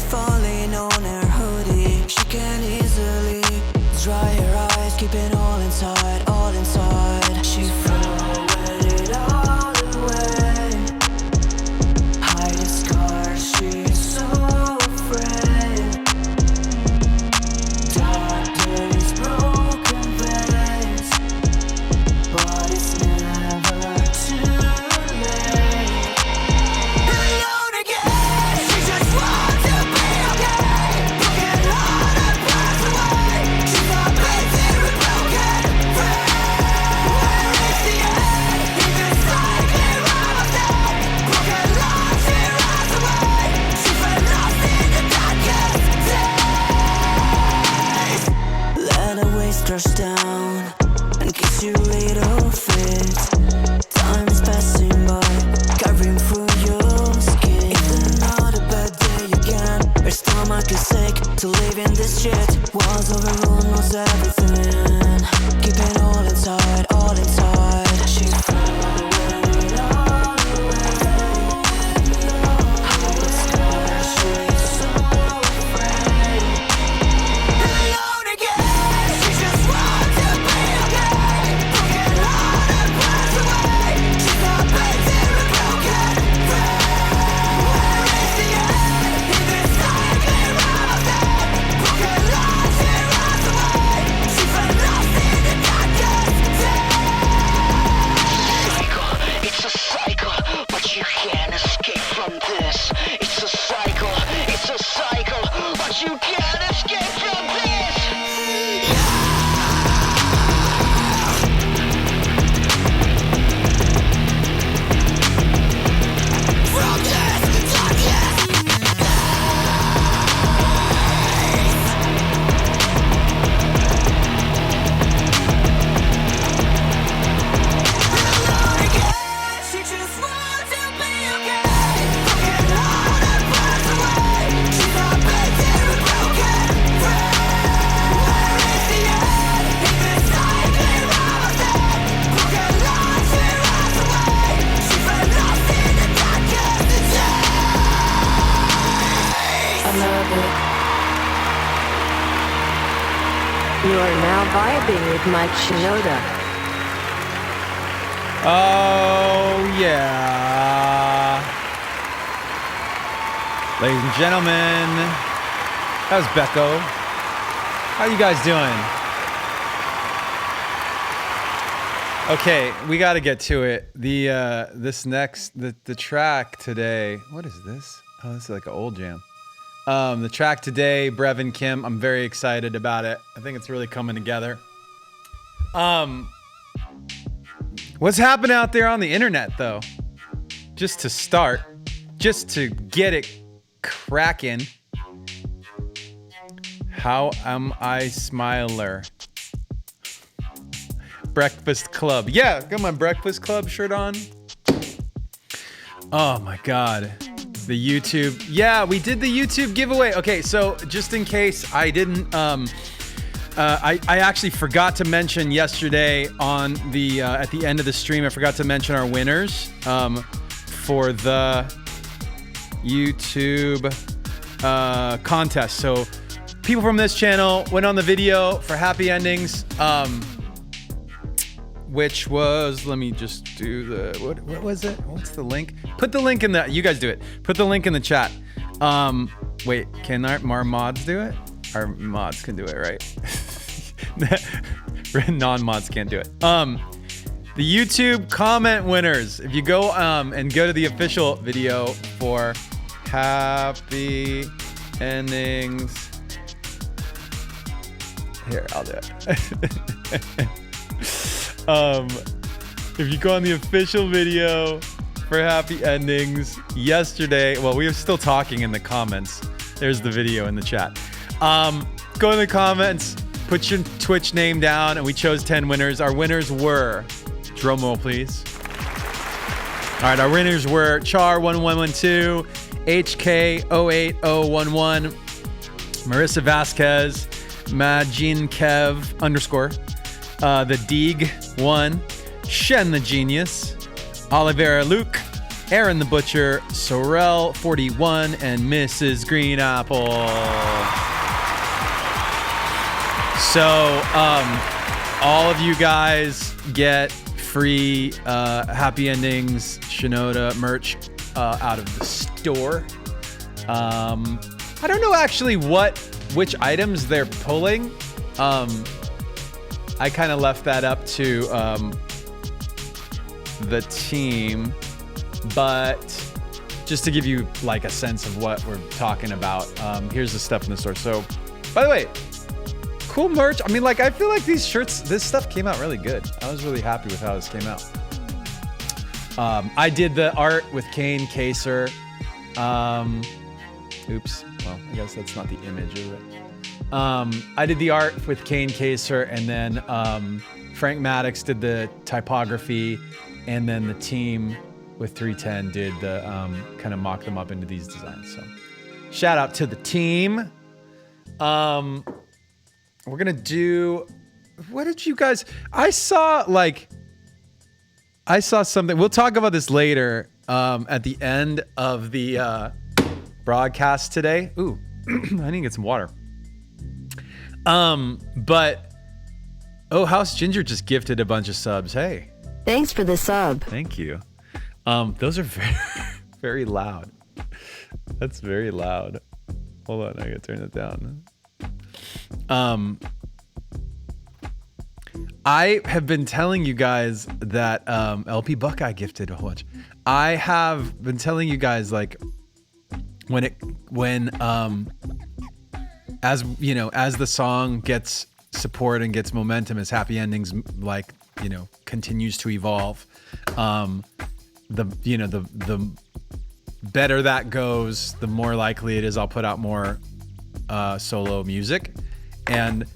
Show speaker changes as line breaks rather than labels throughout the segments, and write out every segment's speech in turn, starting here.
is falling on her hoodie. She can easily dry her eyes, keep it all inside, all inside. She throwing it all away. Hide the scars, she's so afraid. Dark days, broken veins, but it's never too late. Alone again, she just wants to be okay. Broken heart and pass away. She's not busy with broken friends. Where is the end? In this cycle of death. Broken love, she runs away. She felt lost in the darkest days. Let her waist crush down and kiss your little feet. Time is passing by, carving through your skin. It's not a bad day again. Her stomach is sick to live in this shit. Walls overrun, knows everything. Keep it all inside, all inside. She's throwing it all away. Hide the scars, she's so afraid. Alone again, she just wants to be okay. Broken heart and pass away. She's not busy with broken friends. Where is the end? In this cycle of death. Broken love, she runs away. She felt lost in the darkest days.
It's a cycle, but you can't escape from this. It's a cycle, but you can't escape from this.
From this darkest Alone again, she just wants to be okay. Broken heart and pass away. She's not busy with broken friends. Where is the end? In this cycle of death. Broken love, she runs away. She felt lost in the darkest days. I love it.
You are now vibing with Mike Shinoda.
Oh, yeah. Ladies and gentlemen, that was Becco. How you guys doing? Okay, we got to get to it. The track today. What is this? Oh, this is like an old jam. The track today, Brevin Kim. I'm very excited about it. I think it's really coming together. What's happening out there on the internet, though? Just to start, just to get it cracking. How am I Smiler? Breakfast Club. Yeah, got my Breakfast Club shirt on. Oh my God. The YouTube. Yeah, we did the YouTube giveaway. Okay, so just in case I didn't, I actually forgot to mention yesterday on the at the end of the stream. I forgot to mention our winners for the YouTube contest. So people from this channel went on the video for Happy Endings, which was, let me just do the, what was it? What's the link? Put the link in the, you guys do it. Put the link in the chat. Wait, can our mods do it? Our mods can do it, right? Non-mods can't do it. The YouTube comment winners. If you go and go to the official video for Happy Endings. Here, I'll do it. If you go on the official video for Happy Endings yesterday, well, we were still talking in the comments. There's the video in the chat. Go in the comments, put your Twitch name down, and we chose 10 winners. Our winners were, drum roll please. All right, our winners were Char1112, HK08011, Marissa Vasquez, Majinkev _, the Deeg1, Shen the Genius, Oliveira Luke, Aaron the Butcher, Sorrel 41, and Mrs. Green Apple. So, all of you guys get free Happy Endings Shinoda merch out of the store. I don't know actually which items they're pulling. I kind of left that up to the team, but just to give you like a sense of what we're talking about, here's the stuff in the store. So, by the way, cool merch. I mean, like, I feel like these shirts, this stuff came out really good. I was really happy with how this came out. I did the art with Kane Kaser. Oops. Well, I guess that's not the image, is it? I did the art with Kane Kaser, and then Frank Maddox did the typography, and then the team with 310 did the kind of mock them up into these designs. So shout out to the team. We're gonna do, what did you guys, I saw something, we'll talk about this later at the end of the broadcast today. Ooh, I need to get some water. But House Ginger just gifted a bunch of subs. Hey,
Thanks for the sub.
thank you. Those are very, very loud. That's very loud. Hold on, I gotta turn it down. I have been telling you guys that LP Buckeye gifted a whole bunch. I have been telling you guys, like, as you know, as the song gets support and gets momentum, as Happy Endings, like, you know, continues to evolve, the better that goes, the more likely it is I'll put out more solo music. And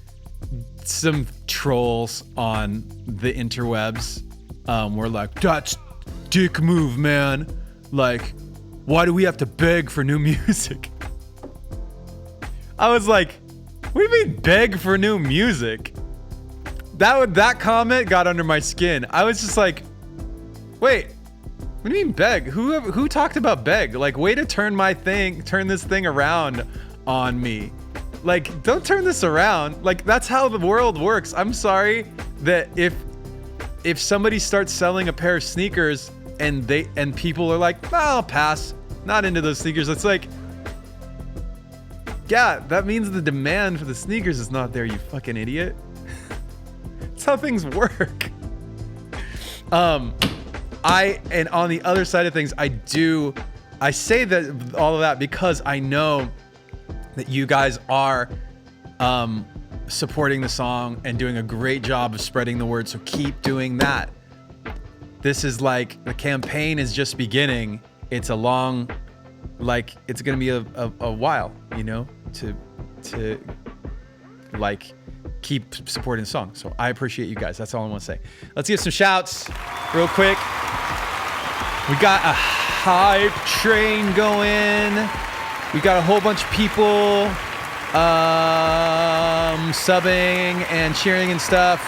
some trolls on the interwebs were like, "That's dick move, man. Like, why do we have to beg for new music?" I was like, what do you mean beg for new music? That comment got under my skin. I was just like, wait, what do you mean beg? Who talked about beg? Like, way to turn this thing around on me. Like, don't turn this around. Like, that's how the world works. I'm sorry that if somebody starts selling a pair of sneakers and people are like, I'll pass, not into those sneakers. It's like, yeah, that means the demand for the sneakers is not there, you fucking idiot. That's how things work. And on the other side of things, I say that all of that because I know that you guys are supporting the song and doing a great job of spreading the word. So keep doing that. This is like, the campaign is just beginning. It's a long, like, it's gonna be a while, you know, to like keep supporting the song. So I appreciate you guys. That's all I want to say. Let's get some shouts real quick. We got a hype train going. We got a whole bunch of people subbing and cheering and stuff.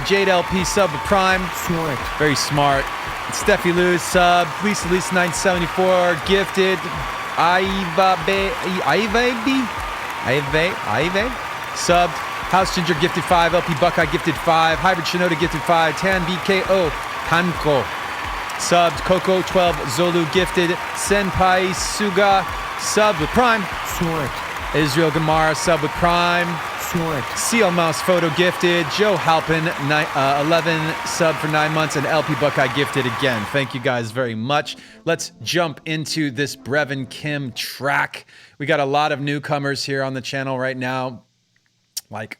Jade LP sub with Prime.
Smart.
Very smart. Steffi Lou sub. Lisa 974 gifted. Ive subbed. House Ginger gifted 5. LP Buckeye gifted 5. Hybrid Shinoda gifted 5. Tan BKO Hanko subbed. Coco 12 Zolu gifted. Senpai Suga subbed with Prime.
Smart.
Israel Gamara sub with Prime.
Smart.
CL Mouse Photo gifted. Joe Halpin 11 sub for 9 months, and LP Buckeye gifted again. Thank you guys very much. Let's jump into this Brevin Kim track. We got a lot of newcomers here on the channel right now, like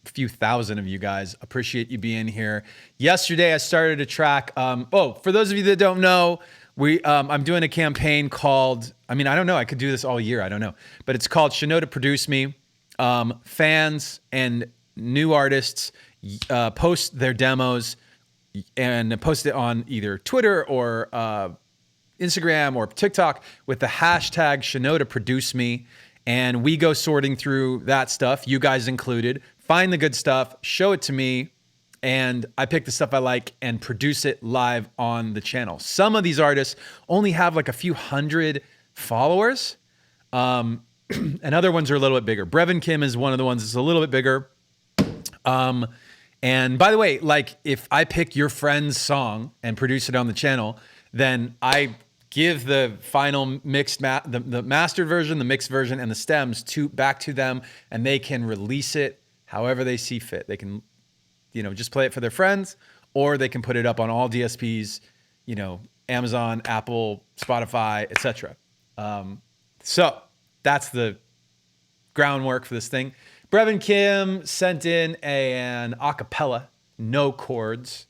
a few thousand of you guys. Appreciate you being here. Yesterday I started a track. For those of you that don't know, I'm doing a campaign called, I don't know, I could do this all year, I don't know, but it's called Shinoda Produce Me. Fans and new artists post their demos and post it on either Twitter or Instagram or TikTok with the hashtag Shinoda Produce Me, and we go sorting through that stuff, you guys included, find the good stuff, show it to me, and I pick the stuff I like and produce it live on the channel. Some of these artists only have like a few hundred followers, and other ones are a little bit bigger. Brevin Kim is one of the ones that's a little bit bigger. And by the way, like if I pick your friend's song and produce it on the channel, then I give the final mixed, the mastered version, the mixed version, and the stems back to them, and they can release it however they see fit. They can, just play it for their friends, or they can put it up on all DSPs, Amazon, Apple, Spotify, etc. So that's the groundwork for this thing. Brevin Kim sent in an acapella, no chords,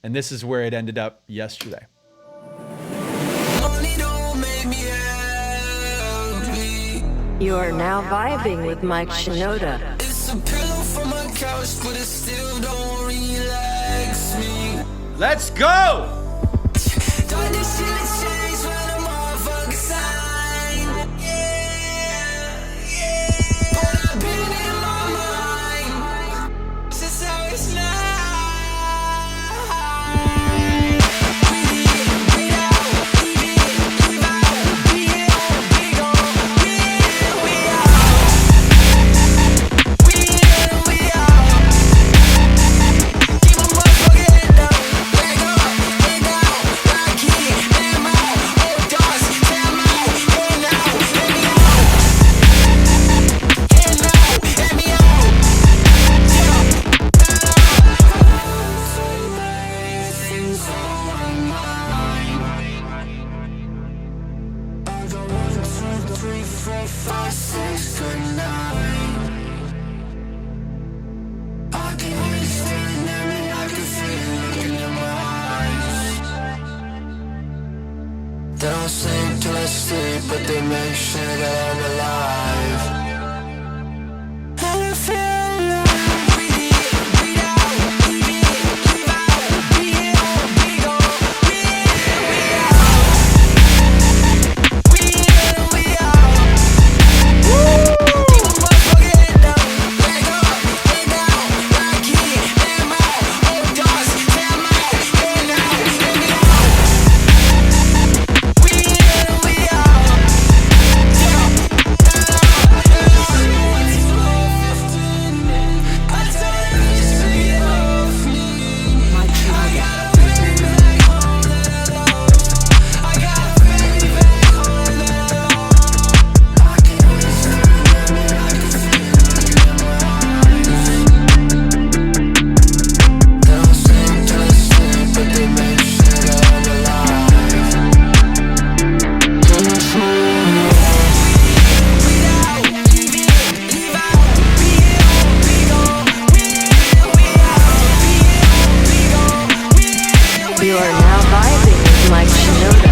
and this is where it ended up yesterday.
You are now vibing with Mike Shinoda.
It's a pillow for my couch, but it still don't relax me.
Let's go!
Don't this shit change when a motherfucker sign. But I've been in my mind since I was 9. They don't sleep till I sleep, but they make sure that I'm alive. And I feel alive. Breathe in, breathe out, leave it, leave out, be it or be gone. We in, we out. We in, we out. Woo! Keep a motherfucker head down, leg up, head down, like it, them out, oh dogs, them out, head out, let me out.
You are now vibing with Mike Shinoda.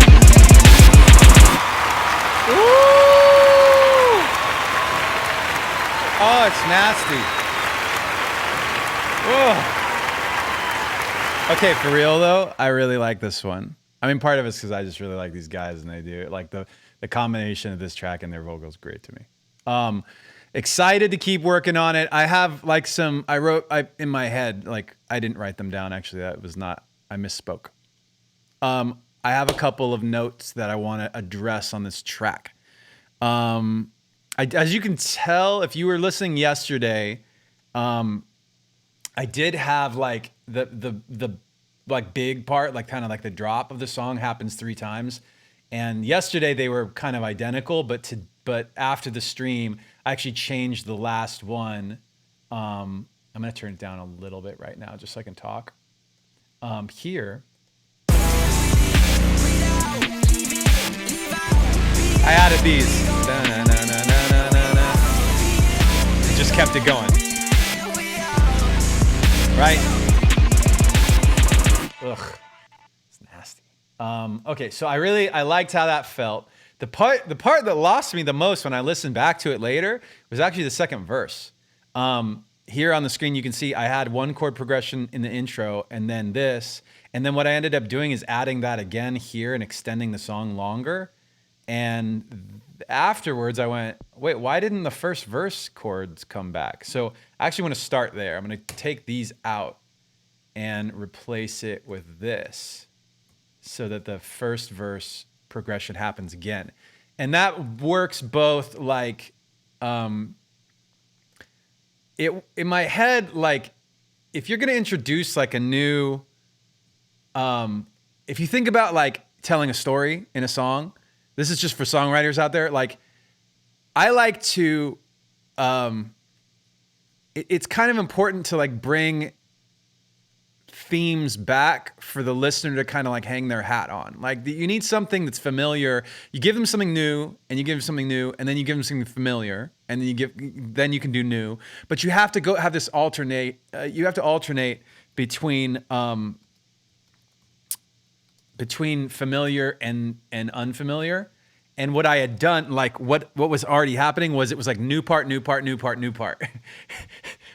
Oh, it's nasty. Whoa. Okay, for real though, I really like this one. I mean, part of it's because I just really like these guys and they do it. Like the combination of this track and their vocals, great to me. Excited to keep working on it. I have like I in my head, like I didn't write them down actually. That was not, I misspoke. I have a couple of notes that I want to address on this track. As you can tell, if you were listening yesterday, I did have like the like big part, like kind of like the drop of the song happens 3 times. And yesterday they were kind of identical, but after the stream, I actually changed the last one. I'm going to turn it down a little bit right now just so I can talk. Here. I added these. And just kept it going. Right? Ugh. It's nasty. Okay, so I liked how that felt. The part that lost me the most when I listened back to it later was actually the second verse. Here on the screen, you can see I had one chord progression in the intro and then this. And then what I ended up doing is adding that again here and extending the song longer. And afterwards I went, wait, why didn't the first verse chords come back? So I actually want to start there. I'm going to take these out and replace it with this so that the first verse progression happens again. And that works both like in my head, like if you're gonna introduce like a new if you think about like telling a story in a song, this is just for songwriters out there, like I like to it's kind of important to like bring themes back for the listener to kind of like hang their hat on. Like you need something that's familiar. You give them something new and you give them something new and then you give them something familiar and then you can do new. But you have to go have this alternate. You have to alternate between familiar and unfamiliar. And what I had done, like what was already happening was it was like new part,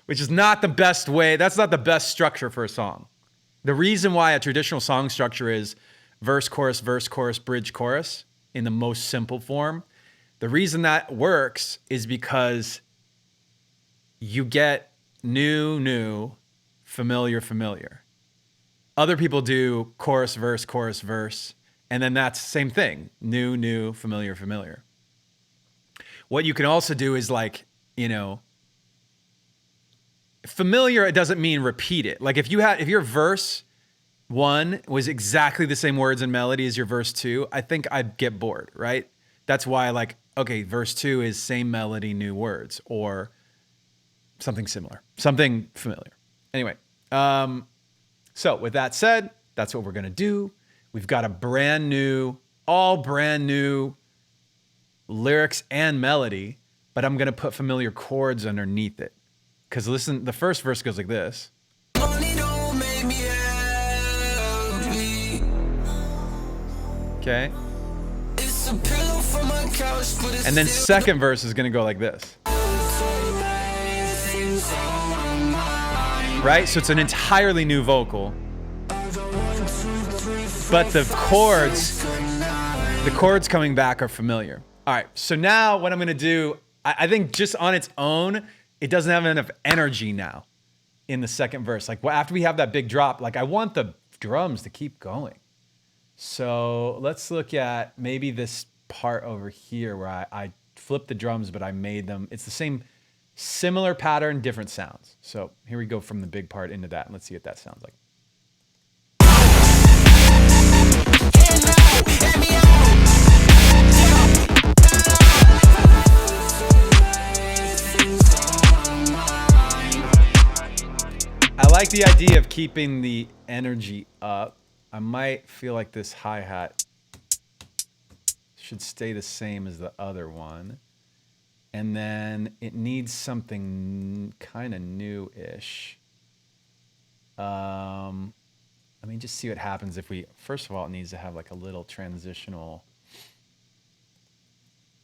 which is not the best way. That's not the best structure for a song. The reason why a traditional song structure is verse, chorus, bridge, chorus in the most simple form. The reason that works is because you get new, familiar. Other people do chorus, verse, and then that's the same thing. New, familiar. What you can also do is like, you know, familiar, it doesn't mean repeat it. Like if your verse 1 was exactly the same words and melody as your verse 2, I think I'd get bored, right? That's why like, okay, verse 2 is same melody, new words, or something similar, something familiar. Anyway, so with that said, that's what we're gonna do. We've got all brand new lyrics and melody, but I'm gonna put familiar chords underneath it. Because listen, the first verse goes like this. Okay. And then second verse is gonna go like this. Right? So it's an entirely new vocal. But the chords coming back are familiar. All right, so now what I'm gonna do, I think just on its own, it doesn't have enough energy now in the second verse. Like after we have that big drop, like I want the drums to keep going. So let's look at maybe this part over here where I flipped the drums, but I made them. It's the same, similar pattern, different sounds. So here we go from the big part into that. And let's see what that sounds like. I like the idea of keeping the energy up. I might feel like this hi-hat should stay the same as the other one. And then it needs something kind of new-ish. Let me just see what happens if we, first of all, it needs to have like a little transitional,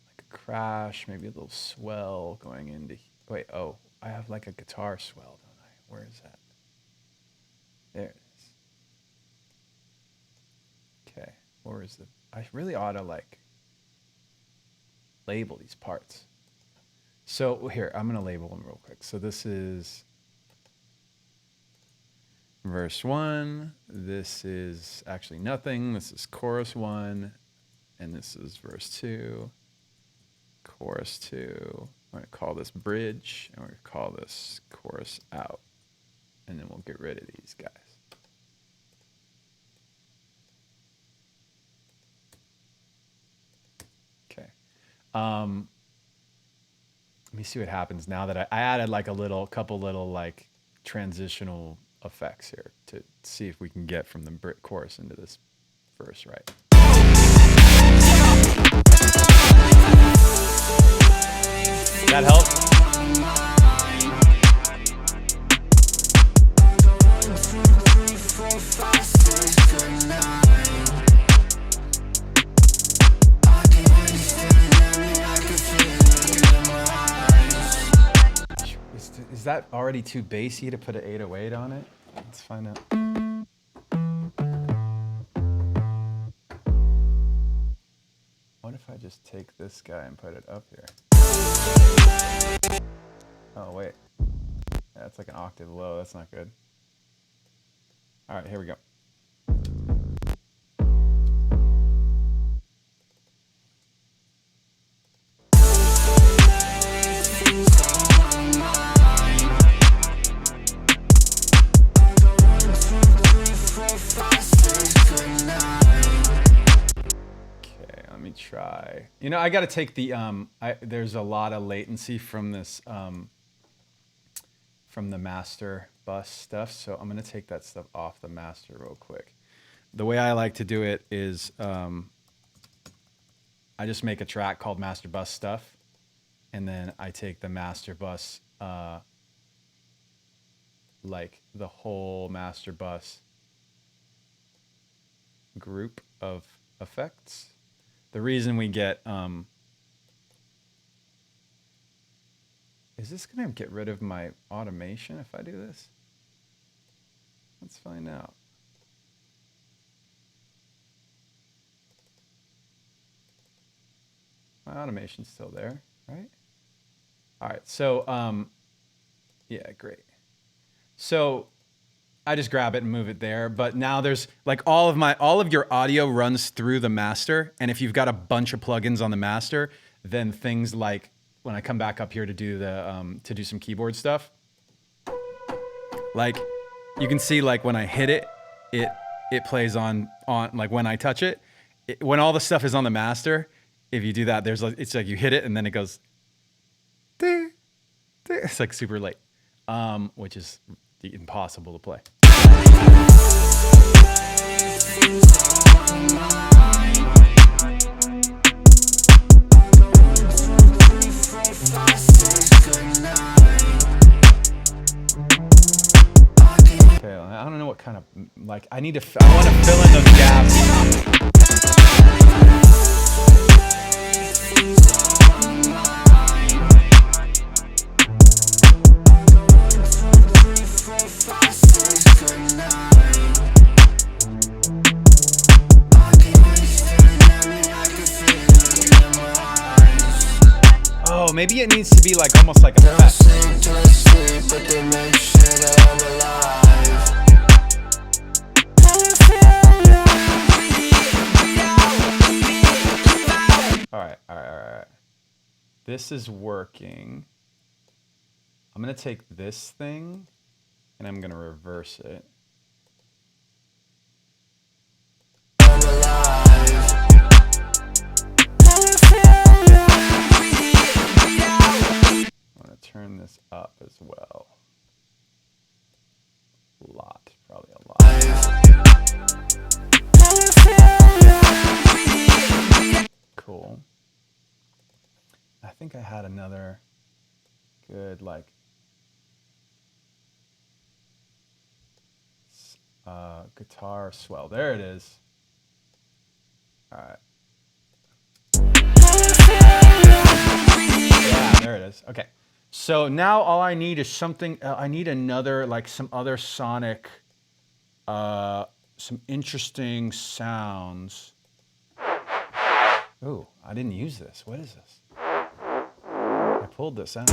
like a crash, maybe a little swell going into, wait, oh, I have like a guitar swell, don't I? Where is that? There it is. Okay, where is the, I really ought to like label these parts. So here, I'm gonna label them real quick. So this is verse 1, this is actually nothing, this is chorus 1, and this is verse 2, chorus 2. I'm gonna call this bridge, and we're gonna call this chorus out. And then we'll get rid of these guys. Okay. Let me see what happens now that I added like a couple little like transitional effects here to see if we can get from the chorus into this verse right. That help? Is that already too bassy to put an 808 on it? Let's find out. What if I just take this guy and put it up here? Oh, wait. That's like an octave low. That's not good. All right, here we go. Try. You know, I got to take the there's a lot of latency from this from the master bus stuff, so I'm going to take that stuff off the master real quick. The way I like to do it is I just make a track called master bus stuff, and then I take the master bus like the whole master bus group of effects. The reason we get, is this gonna get rid of my automation if I do this? Let's find out. My automation's still there, right? All right, so, yeah, great. So I just grab it and move it there, but now there's like all of your audio runs through the master, and if you've got a bunch of plugins on the master, then things like when I come back up here to do the to do some keyboard stuff, like you can see like when I hit it, it plays on like when I touch it, when all the stuff is on the master. If you do that, there's like, it's like you hit it and then it goes, it's like super late, which is impossible to play. Okay, I don't know what kind of, like, I want to fill in those gaps. Oh, maybe it needs to be like almost like a fest. All right. This is working. I'm gonna take this thing and I'm gonna reverse it. Turn this up as well. A lot, probably a lot. Cool. I think I had another good like guitar swell. There it is. All right. Yeah, there it is. Okay. So now all I need is something, I need another, like some other sonic, some interesting sounds. Ooh, I didn't use this. What is this? I pulled this out.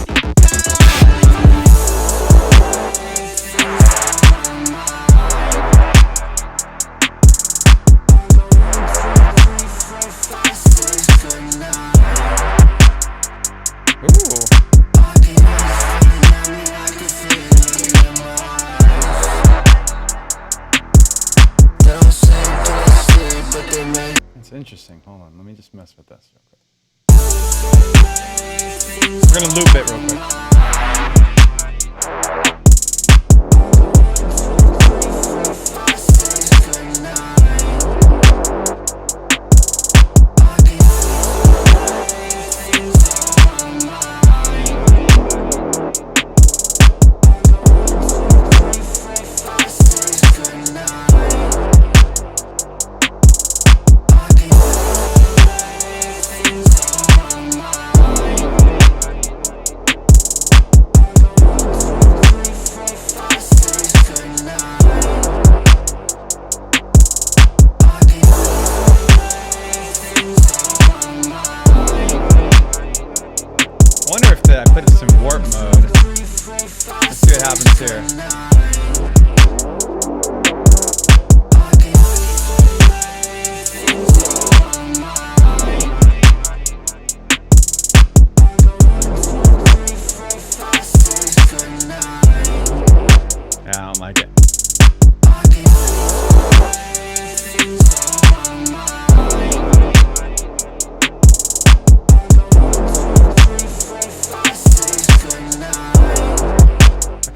Ooh. It's interesting. Hold on, let me just mess with this real quick. We're gonna loop it real quick.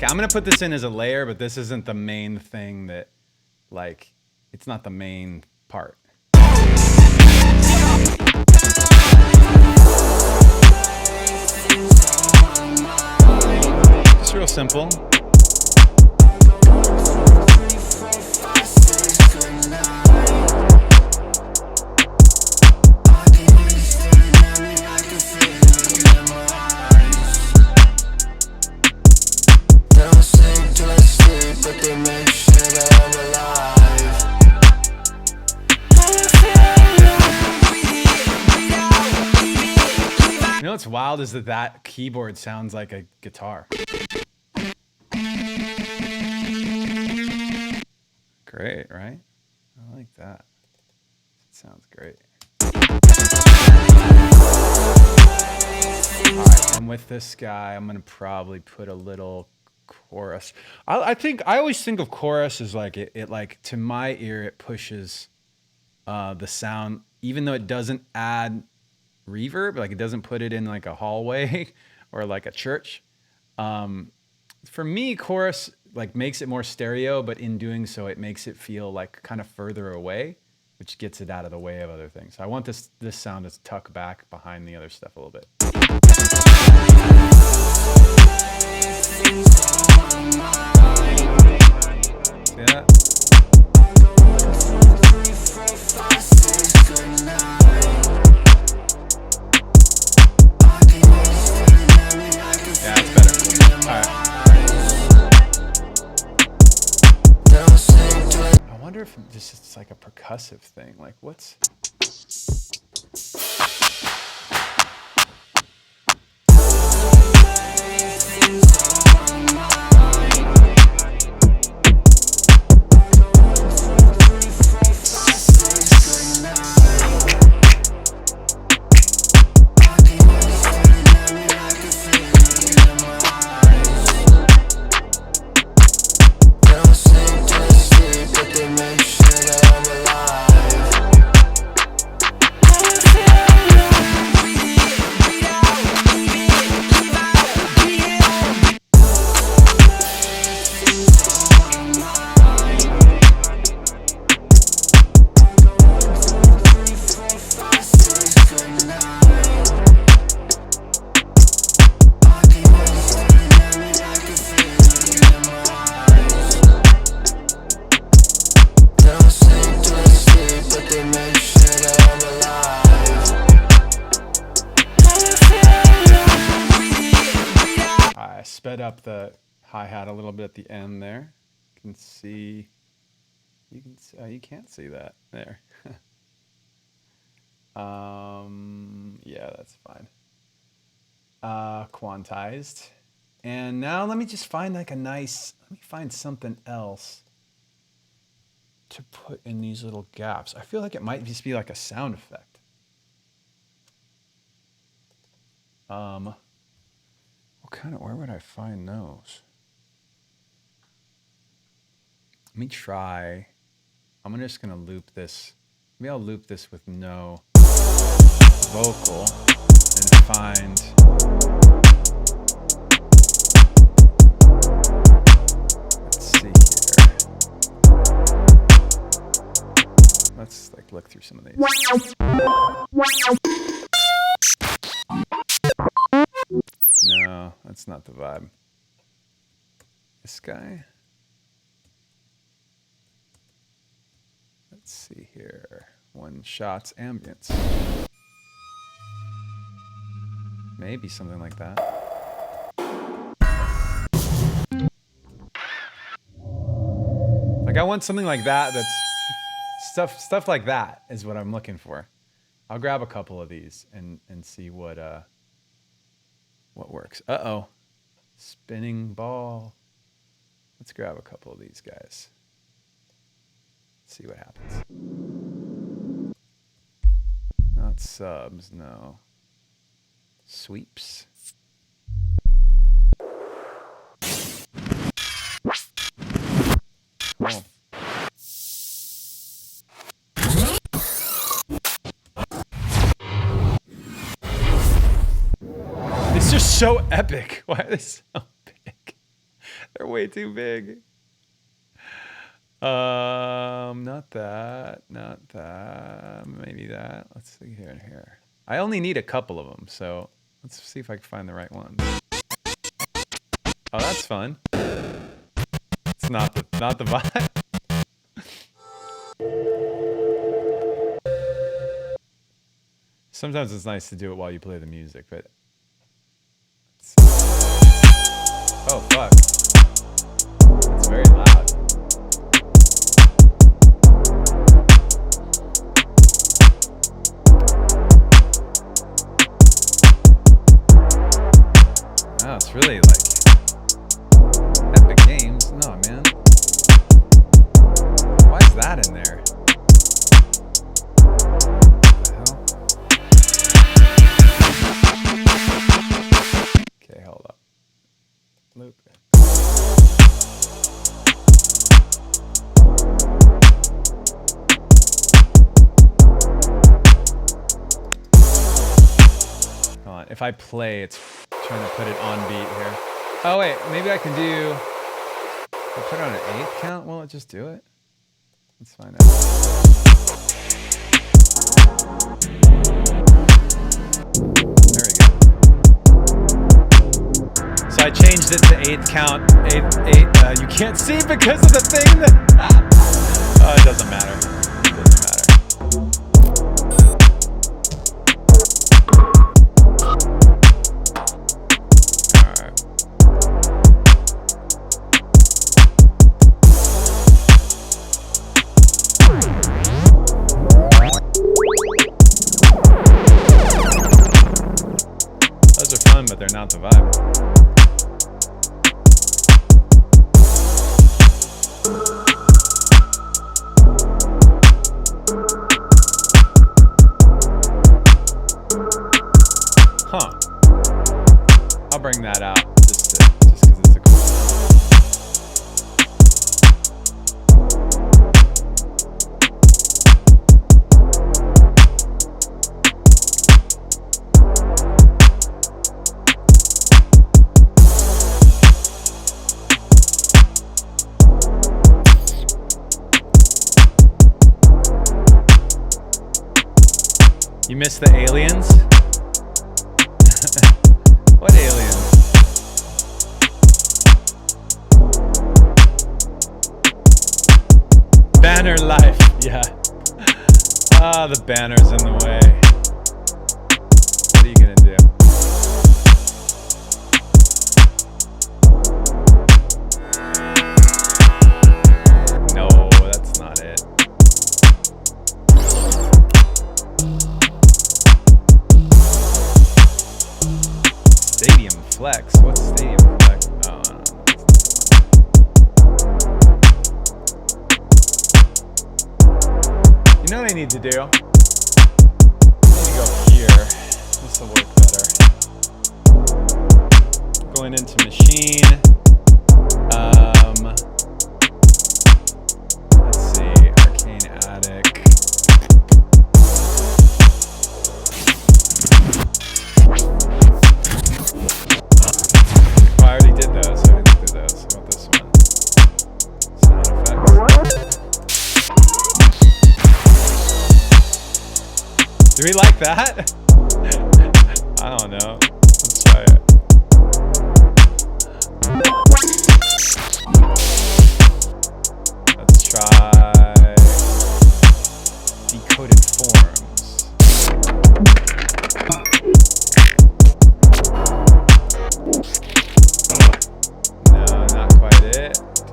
Okay, I'm gonna put this in as a layer, but this isn't the main thing that, like, it's not the main part. Just real simple. You know what's wild is that keyboard sounds like a guitar. Great, right? I like that. It sounds great. All right, and with this guy, I'm gonna probably put a little chorus. I always think of chorus as like it like, to my ear, it pushes the sound, even though it doesn't add reverb, like it doesn't put it in like a hallway or like a church. For me, chorus like makes it more stereo, but in doing so, it makes it feel like kind of further away, which gets it out of the way of other things. So I want this sound to tuck back behind the other stuff a little bit. See that? Yeah, it's better. All right. I wonder if this is like a percussive thing. Like, what's... Sped up the hi-hat a little bit at the end there. You can see, you can't see that there. Yeah, that's fine. Quantized. And now let me just find like let me find something else to put in these little gaps. I feel like it might just be like a sound effect. Where would I find those? Let me try. I'm just gonna loop this. Maybe I'll loop this with no vocal and find. Let's see here. Let's like look through some of these. No, that's not the vibe. This guy. Let's see here. One shots ambience. Maybe something like that. Like I want something like that. That's stuff like that is what I'm looking for. I'll grab a couple of these and see what works. Uh-oh. Spinning ball. Let's grab a couple of these guys. See what happens. Not subs, no. Sweeps. Cool. These are so epic. Why are they so big? They're way too big. Not that. Not that. Maybe that. Let's see here and here. I only need a couple of them, so let's see if I can find the right one. Oh, that's fun. It's not the vibe. Sometimes it's nice to do it while you play the music, but oh fuck. It's very loud. Wow, it's really like Epic Games. No, man. Why is that in there? What the hell? Okay, hold up. Loop it. Hold on. If I play, it's trying to put it on beat here. Oh wait, maybe I can do. If I put it on an 8th count, will it just do it? Let's find out. There we go. So I changed it to 8th count. 8. You can't see because of the thing that. Oh, it doesn't matter. It doesn't matter. But they're not the vibe. Huh. I'll bring that out just because it's a cool sound. You missed the aliens? What aliens? Banner life, yeah. Ah, the banner's in the way. What are you gonna do? No, that's not it. Stadium Flex. What's Stadium Flex? Oh, I don't know. You know what I need to do? I need to go here. This will work better. Going into machine. Let's see. Arcane Attic. I already did those. I already did those. How about this one? Sound effects. Do we like that? I don't know. Let's try it. Let's try decoded forms.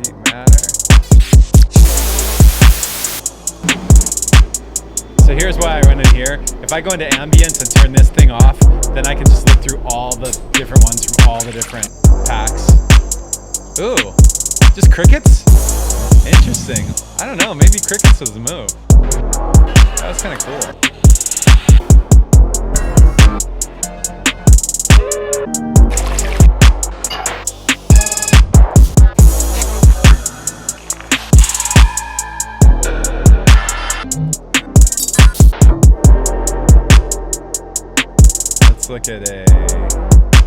Deep matter. So here's why I run in here. If I go into ambience and turn this thing off, then I can just look through all the different ones from all the different packs. Ooh, just crickets? Interesting. I don't know, maybe crickets was the move. That was kind of cool. Let's look at a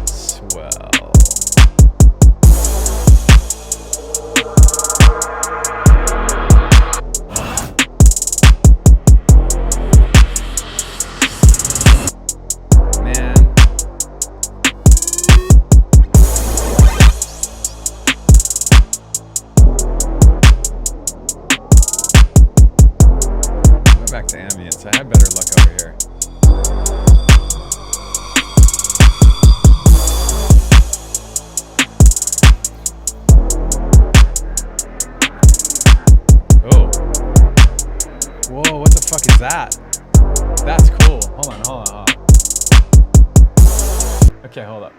swell. that? That's cool. Hold on. Okay, hold up.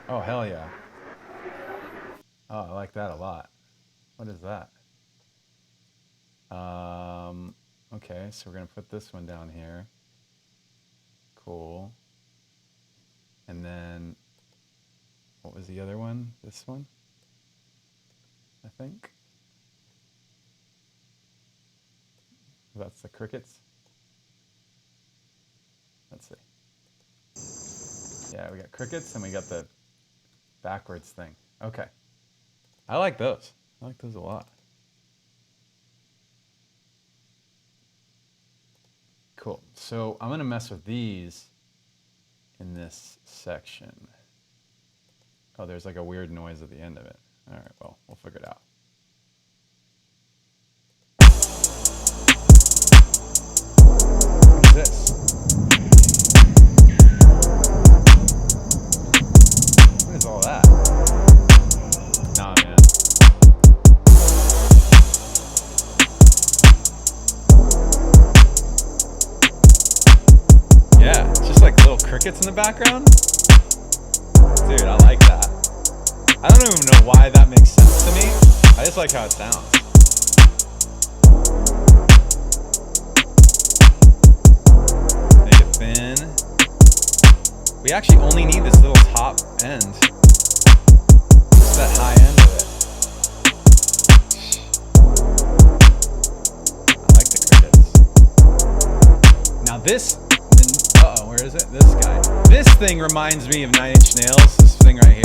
Oh, hell yeah. Oh, I like that a lot. What is that? Okay, so we're gonna put this one down here. Cool. And then, what was the other one? This one, I think. That's the crickets. Let's see. Yeah, we got crickets and we got the backwards thing. Okay. I like those. I like those a lot. Cool. So I'm going to mess with these in this section. Oh, there's like a weird noise at the end of it. All right, well, we'll figure it out. What is this? What is all that? Nah, man. Yeah, it's just like little crickets in the background. Dude, I like that. I don't even know why that makes sense to me. I just like how it sounds. Make it thin. We actually only need this little top end. Just that high end of it. I like the crickets. Now this, uh-oh, where is it? This guy. This thing reminds me of 9 Inch Nails, this thing right here.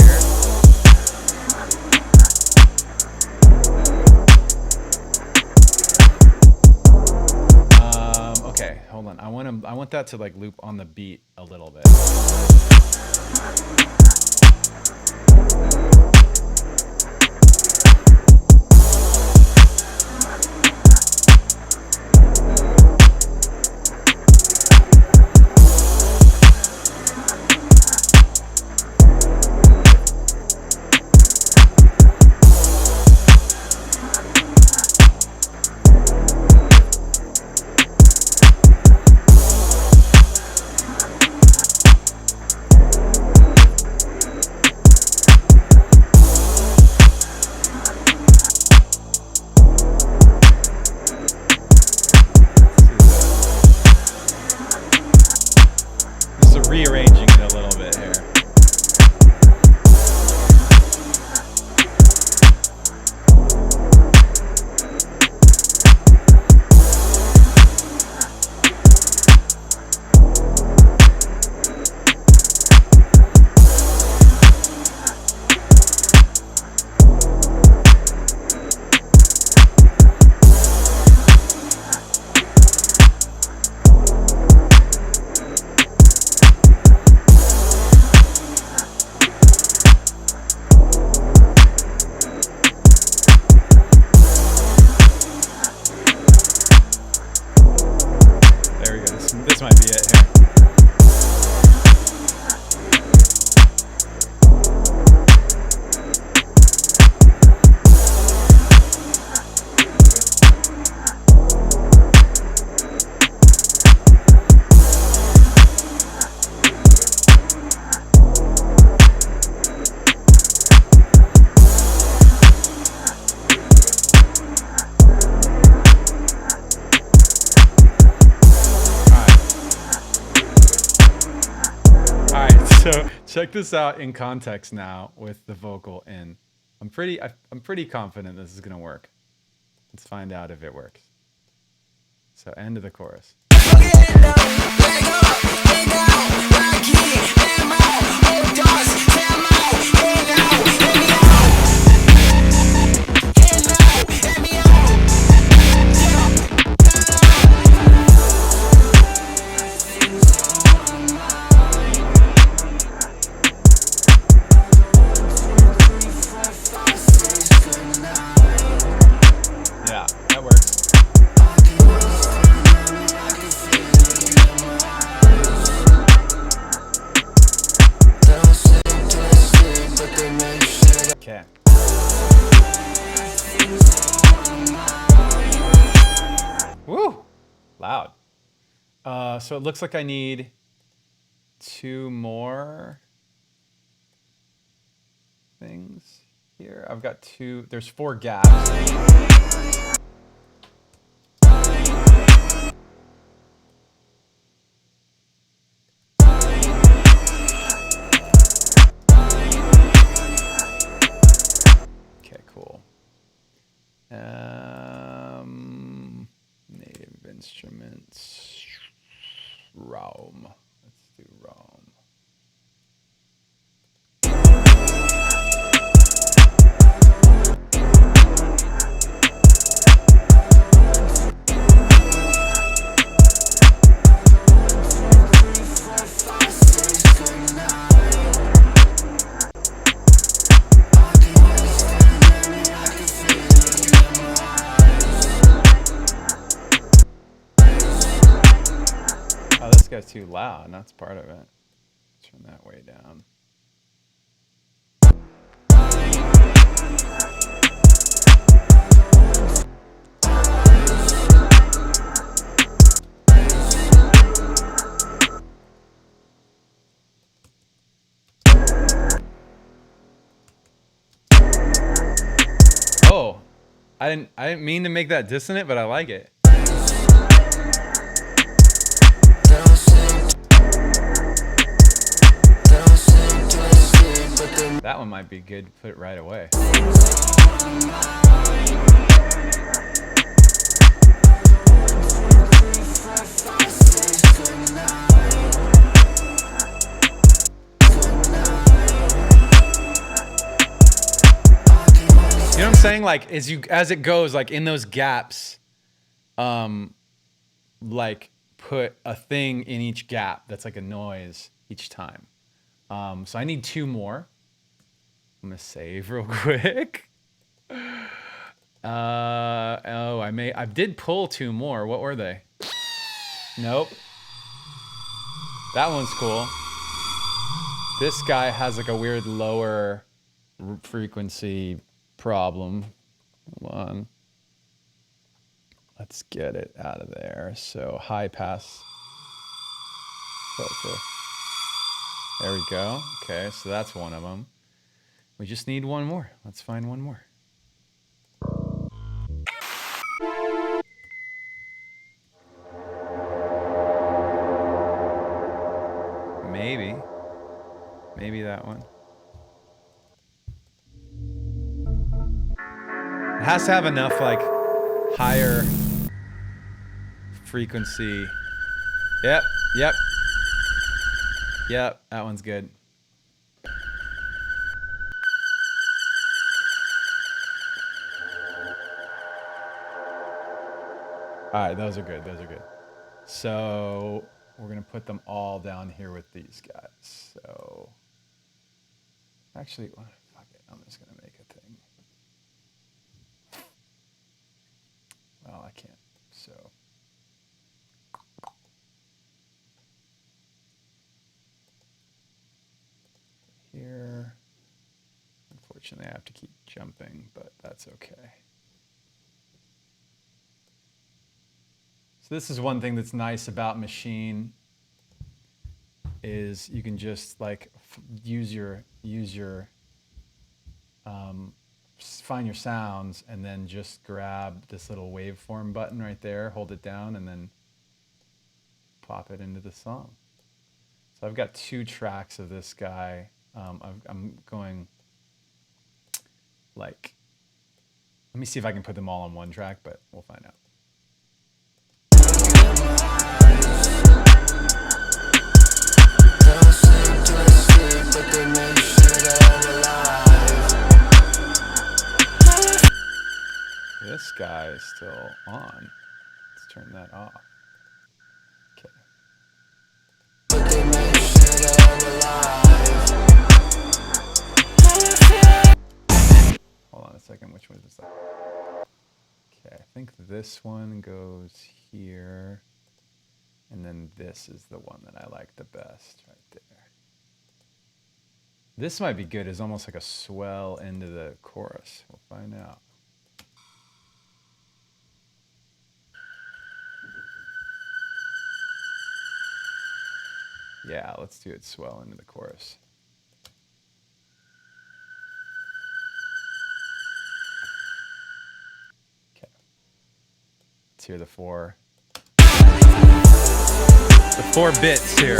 Okay, hold on. I want that to like loop on the beat a little bit. Rearranging it a little bit here. This might be it here. So check this out in context now with the vocal in. I'm pretty confident this is gonna work. Let's find out if it works. So end of the chorus. Yeah, that works. loud. So it looks like I need 2 more things here. I've got 2. There's 4 gaps. Okay, cool. Native instruments. Raum. Let's do Raum. Oh, this guy's too loud, and that's part of it. Turn that way down. Oh, I didn't mean to make that dissonant, but I like it. That one might be good to put it right away. You know what I'm saying? Like as it goes, like in those gaps, like put a thing in each gap that's like a noise each time. So I need 2 more. I'm gonna save real quick. Oh, I did pull 2 more. What were they? Nope. That one's cool. This guy has like a weird lower frequency problem. Hold on. Let's get it out of there. So high pass filter. There we go. Okay, so that's one of them. We just need 1 more. Let's find 1 more. Maybe that one. It has to have enough like higher frequency. Yep, that one's good. All right, those are good. So we're gonna put them all down here with these guys. So actually, fuck it, I'm just gonna make a thing. Well, I can't, so. Here, unfortunately I have to keep jumping, but that's okay. So this is one thing that's nice about Machine is you can just like find your sounds and then just grab this little waveform button right there, hold it down, and then pop it into the song. So I've got 2 tracks of this guy. I'm going like, let me see if I can put them all on 1 track, but we'll find out. This guy is still on. Let's turn that off. Okay. Hold on a second, which one is that? Okay, I think this one goes here. And then this is the one that I like the best right there. This might be good as almost like a swell into the chorus. We'll find out. Yeah, let's do it swell into the chorus. Okay. Let's hear the four bits here.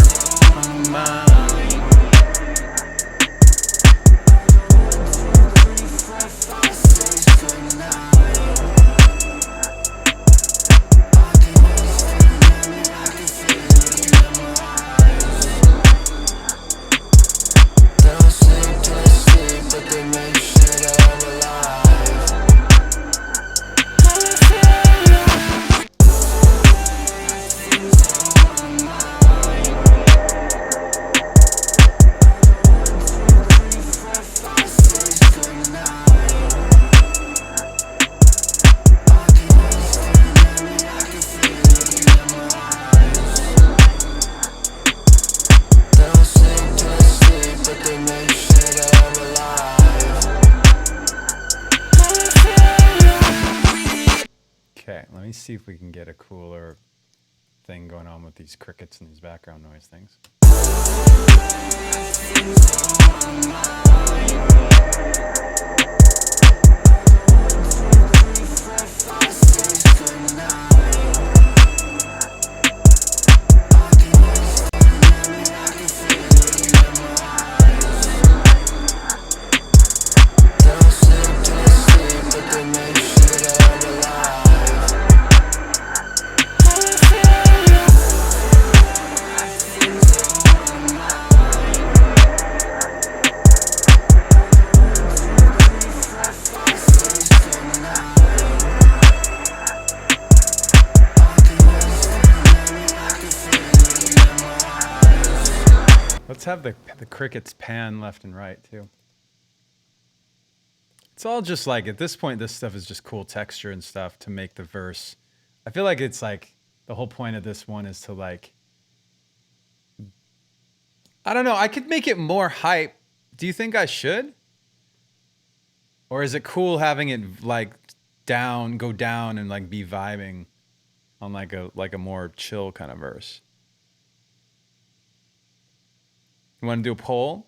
Okay, let me see if we can get a cooler thing going on with these crickets and these background noise things. Let's have the crickets pan left and right too. It's all just like, at this point, this stuff is just cool texture and stuff to make the verse. I feel like it's like the whole point of this one is to like, I don't know, I could make it more hype. Do you think I should? Or is it cool having it like go down and like be vibing on like a more chill kind of verse? You want to do a poll?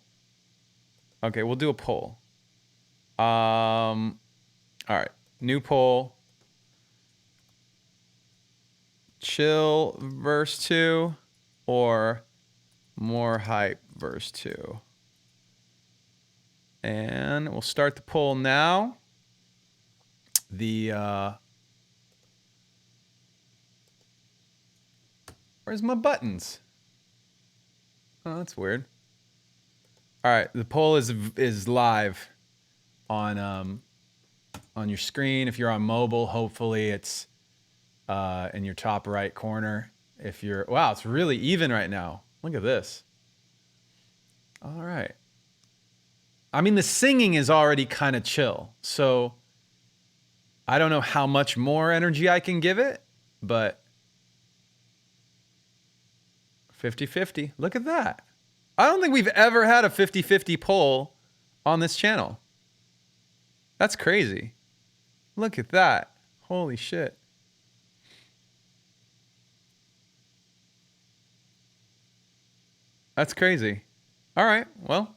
Okay, we'll do a poll. All right, new poll. Chill verse 2 or more hype verse 2? And we'll start the poll now. Where's my buttons? Oh, that's weird. All right, the poll is live on your screen. If you're on mobile, hopefully it's in your top right corner. If you're, wow, it's really even right now. Look at this. All right. I mean, the singing is already kind of chill, so I don't know how much more energy I can give it, but 50-50. Look at that. I don't think we've ever had a 50-50 poll on this channel. That's crazy. Look at that. Holy shit. That's crazy. All right, well,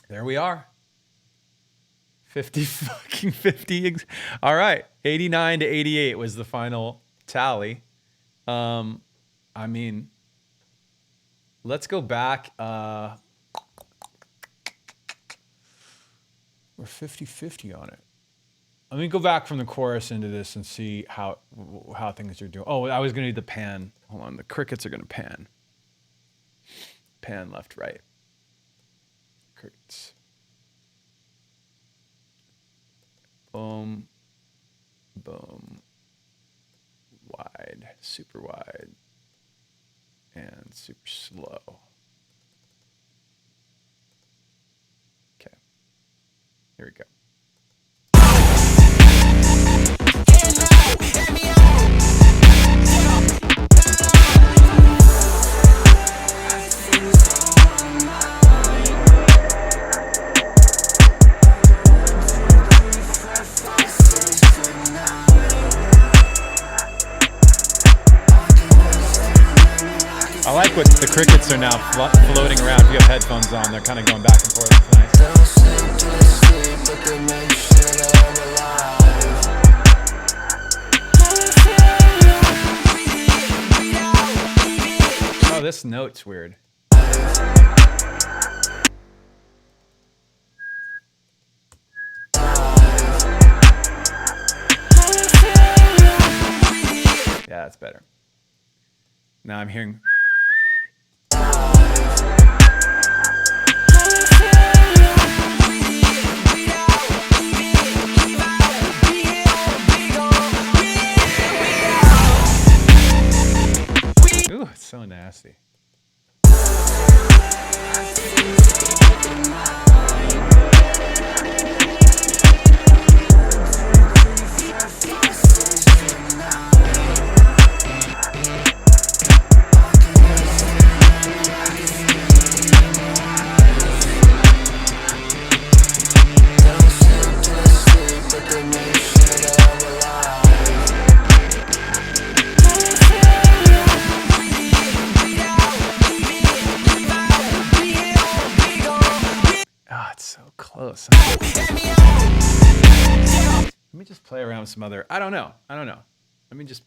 there we are. 50. All right, 89 to 88 was the final tally. I mean, let's go back. We're 50-50 on it. Let me go back from the chorus into this and see how things are doing. Oh, I was going to do the pan. Hold on, the crickets are going to pan. Pan left, right. Crickets. Boom. Boom. Wide. Super wide. And super slow. Okay. Here we go. I like like what the crickets are now floating around. If you have headphones on, they're kind of going back and forth. It's nice. Oh, this note's weird. Yeah, that's better. Now I'm hearing. Ooh, it's so nasty. Close. Let me just play around with some other. I don't know. Let me just.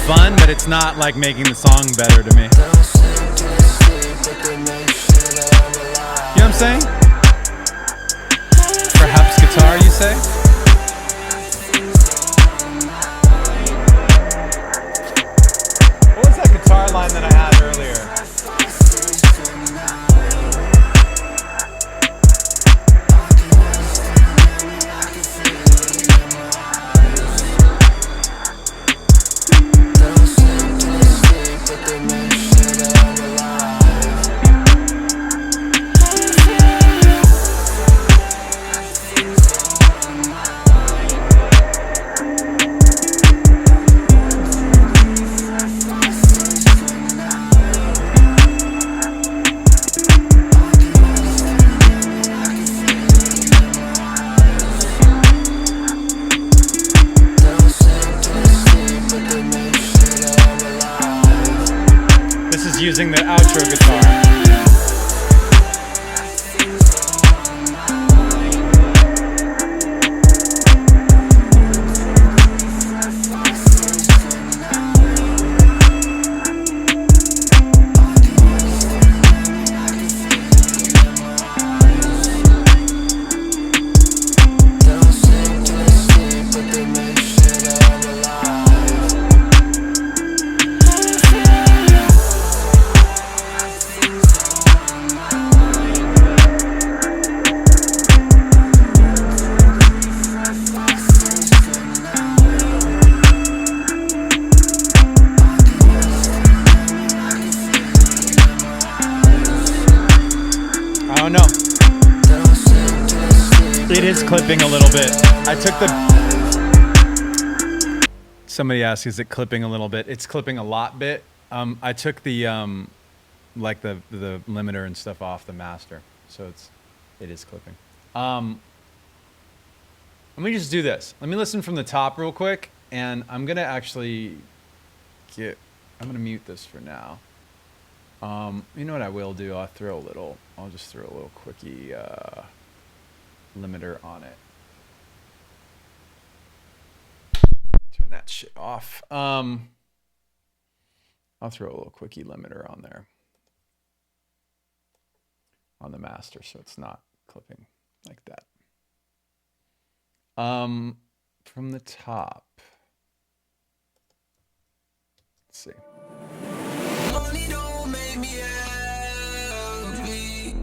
fun, but it's not like making the song better to me. You know what I'm saying? Perhaps guitar, you say? What was that guitar line that I had earlier? Using the outro guitar. It is clipping a little bit. I took the... Somebody asked, is it clipping a little bit? It's clipping a lot bit. I took the, like the limiter and stuff off the master. So it is clipping. Let me just do this. Let me listen from the top real quick. And I'm going to actually I'm going to mute this for now. You know what I will do? I'll just throw a little quickie limiter on it. Turn that shit off. I'll throw a little quickie limiter on there on the master so it's not clipping like that. From the top. Let's see. Money don't make me happy.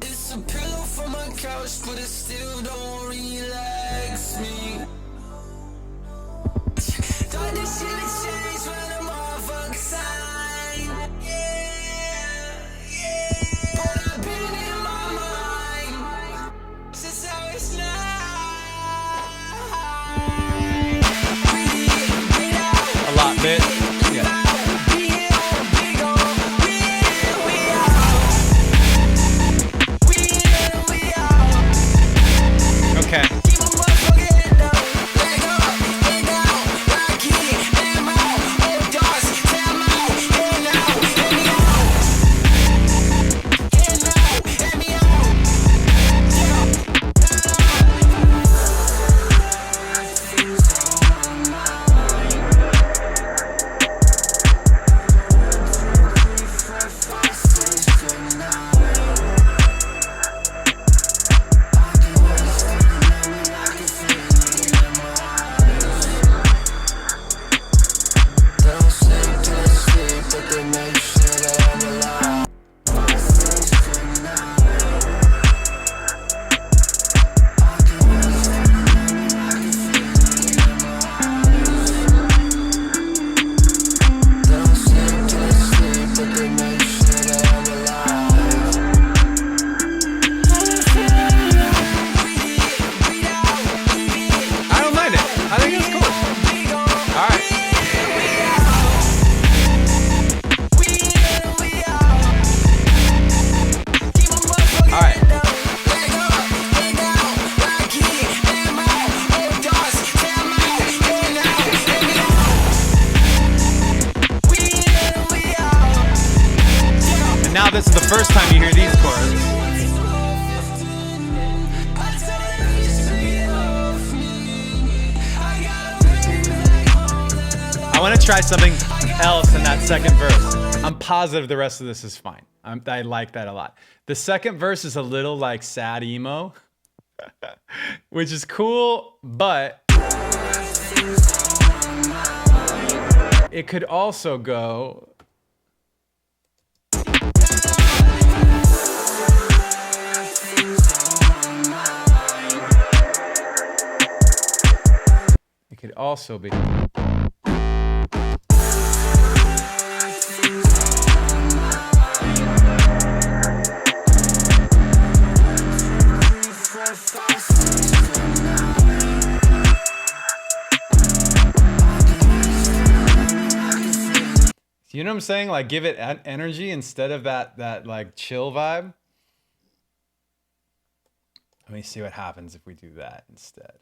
It's a pillow for my couch, but it still don't relax me. Thought this shit would change when the motherfucker sign. But I've been in my mind since I was 9. A lot, bit. Yeah. Okay. Now this is the first time you hear these chords. try something else in that second verse. I'm positive the rest of this is fine. I like that a lot. The second verse is a little like sad emo, which is cool, but it could also go. It could also be. You know what I'm saying? Like give it energy instead of that like chill vibe. Let me see what happens if we do that instead.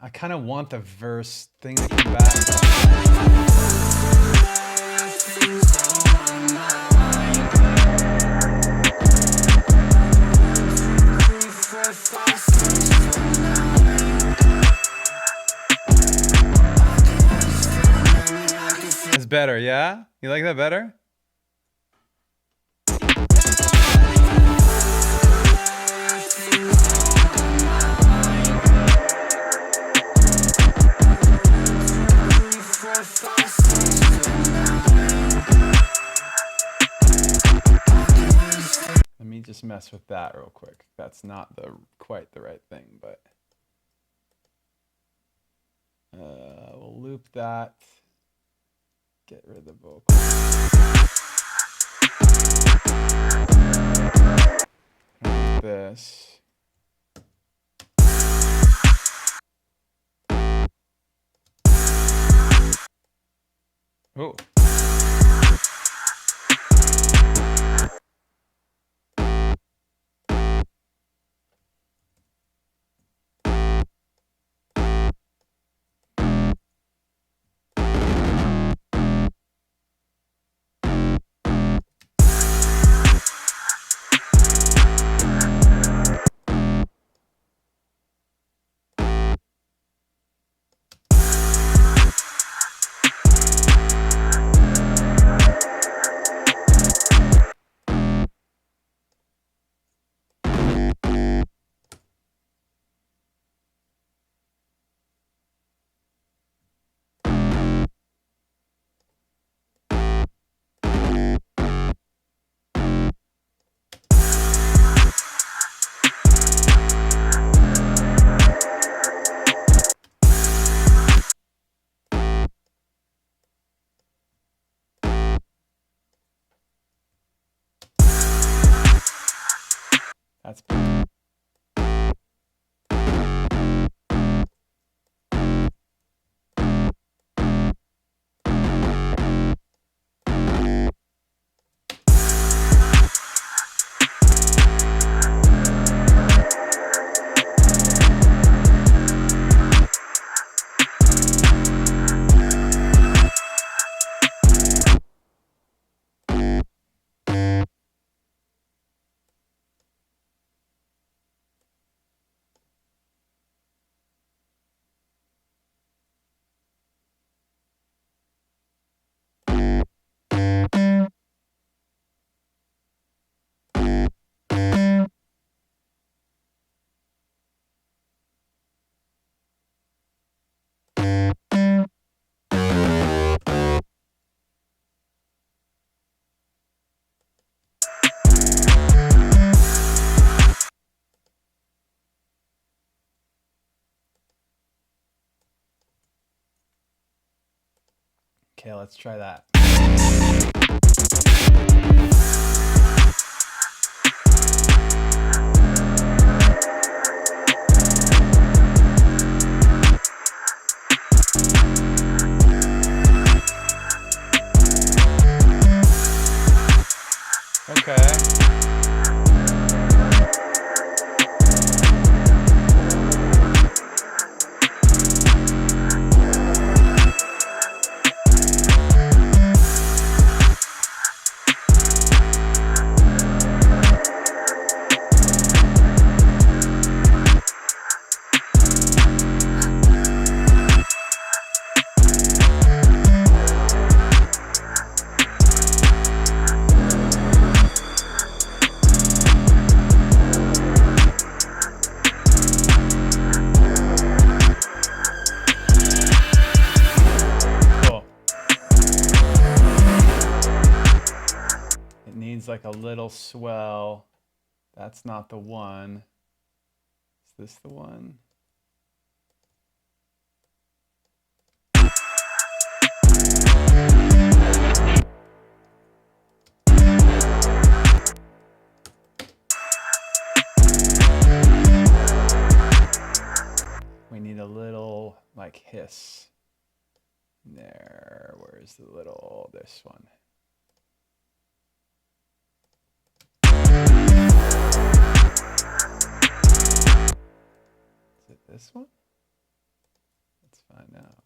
I kind of want the verse thing to come back. It's better, yeah? You like that better? Let me just mess with that real quick. That's not quite the right thing, but we'll loop that. Get rid of the vocal. Like this. Oh. That's okay, let's try that. like a little swell. That's not the one. Is this the one? We need a little like hiss. There, where's the little, this one? Is it this one? Let's find out.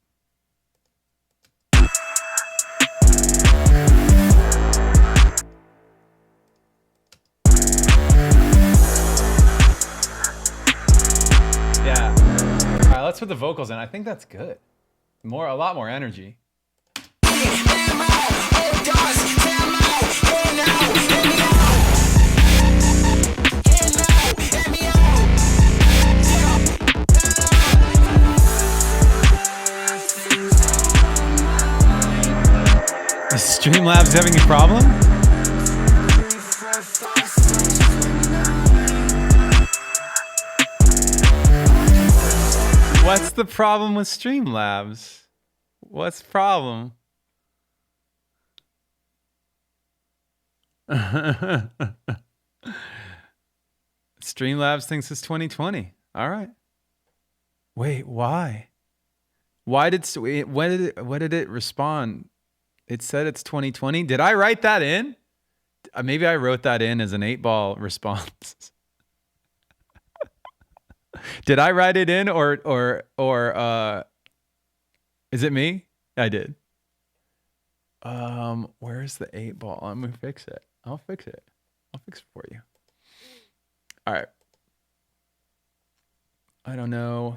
Yeah. All right, let's put the vocals in. I think that's good. A lot more energy. Is Streamlabs having a problem? What's the problem with Streamlabs? What's the problem? Streamlabs thinks it's 2020. All right. Wait, why? What did it respond? It said it's 2020. Did I write that in? Maybe I wrote that in as an 8-ball response. Did I write it in or is it me? I did. Where's the 8-ball? I'm gonna fix it. I'll fix it. I'll fix it for you. All right. I don't know.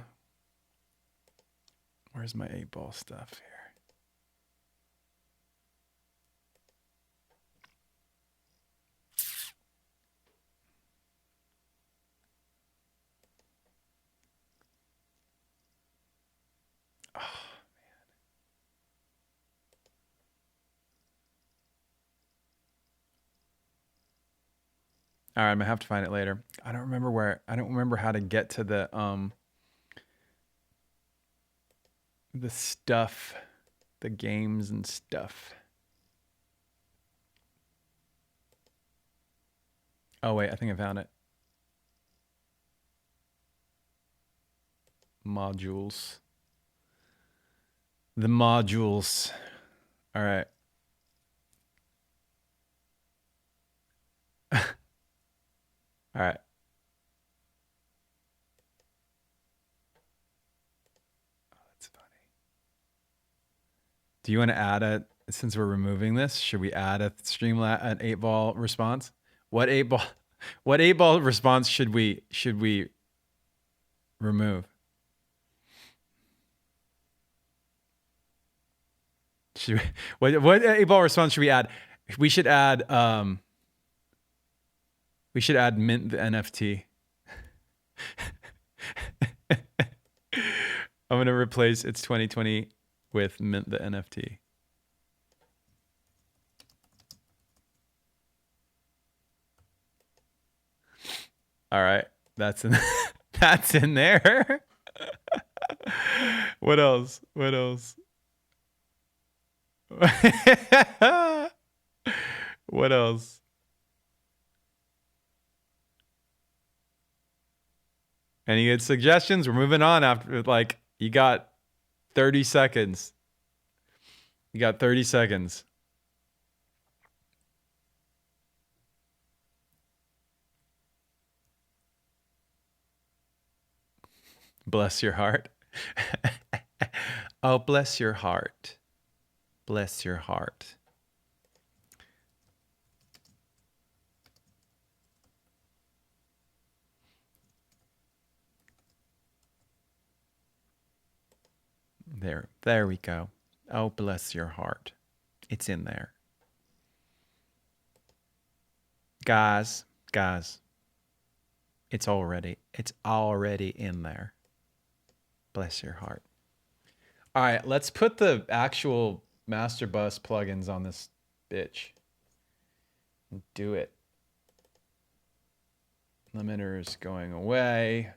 Where's my 8-ball stuff here? All right, I'm gonna have to find it later. I don't remember how to get to the stuff, the games and stuff. Oh wait, I think I found it. Modules. The modules. All right. All right. Oh, that's funny. Do you want to add since we're removing this, should we add an 8-ball response? What 8-ball response should we remove? What 8-ball response should we add? We should add mint the NFT. I'm going to replace it's 2020 with mint the NFT. All right. That's in that's in there. What else? What else? What else? Any good suggestions? We're moving on after, like, you got 30 seconds. You got 30 seconds. Bless your heart. Oh, bless your heart. Bless your heart. There we go. Oh, bless your heart. It's in there. Guys, it's already in there. Bless your heart. All right, let's put the actual master bus plugins on this bitch. Do it. Limiters going away.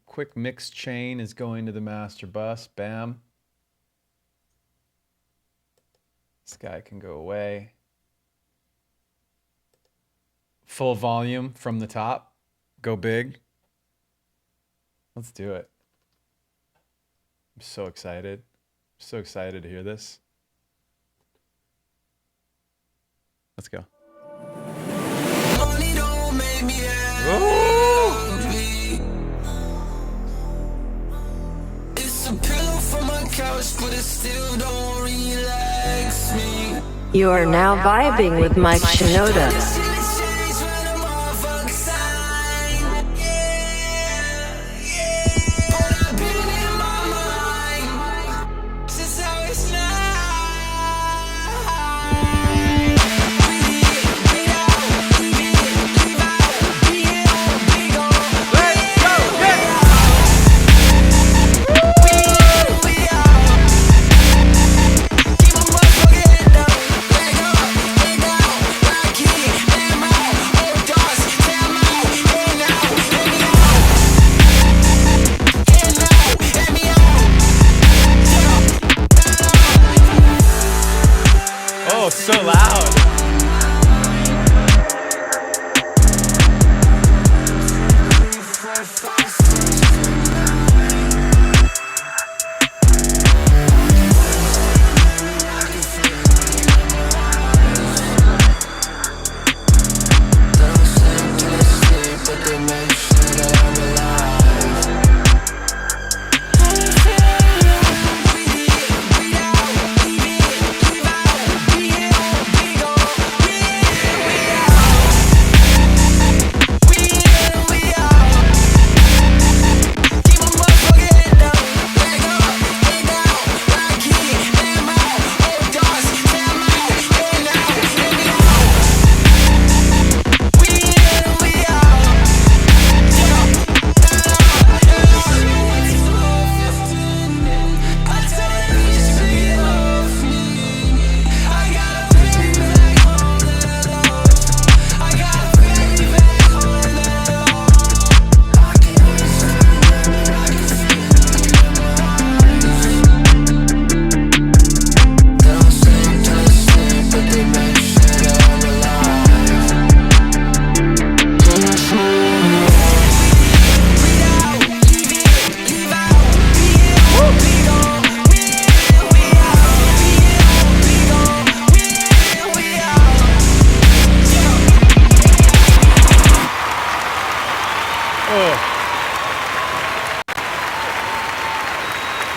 Quick mix chain is going to the master bus. Bam. This guy can go away. Full volume from the top. Go big. Let's do it. I'm so excited. So excited to hear this. Let's go.
Money don't make me happy. It's a pillow for my couch, but it still don't relax me.
You are now vibing with Mike Shinoda.
This shit has changed when the motherfucker sign. But I've been in my mind since I was 9.
Oh, so loud.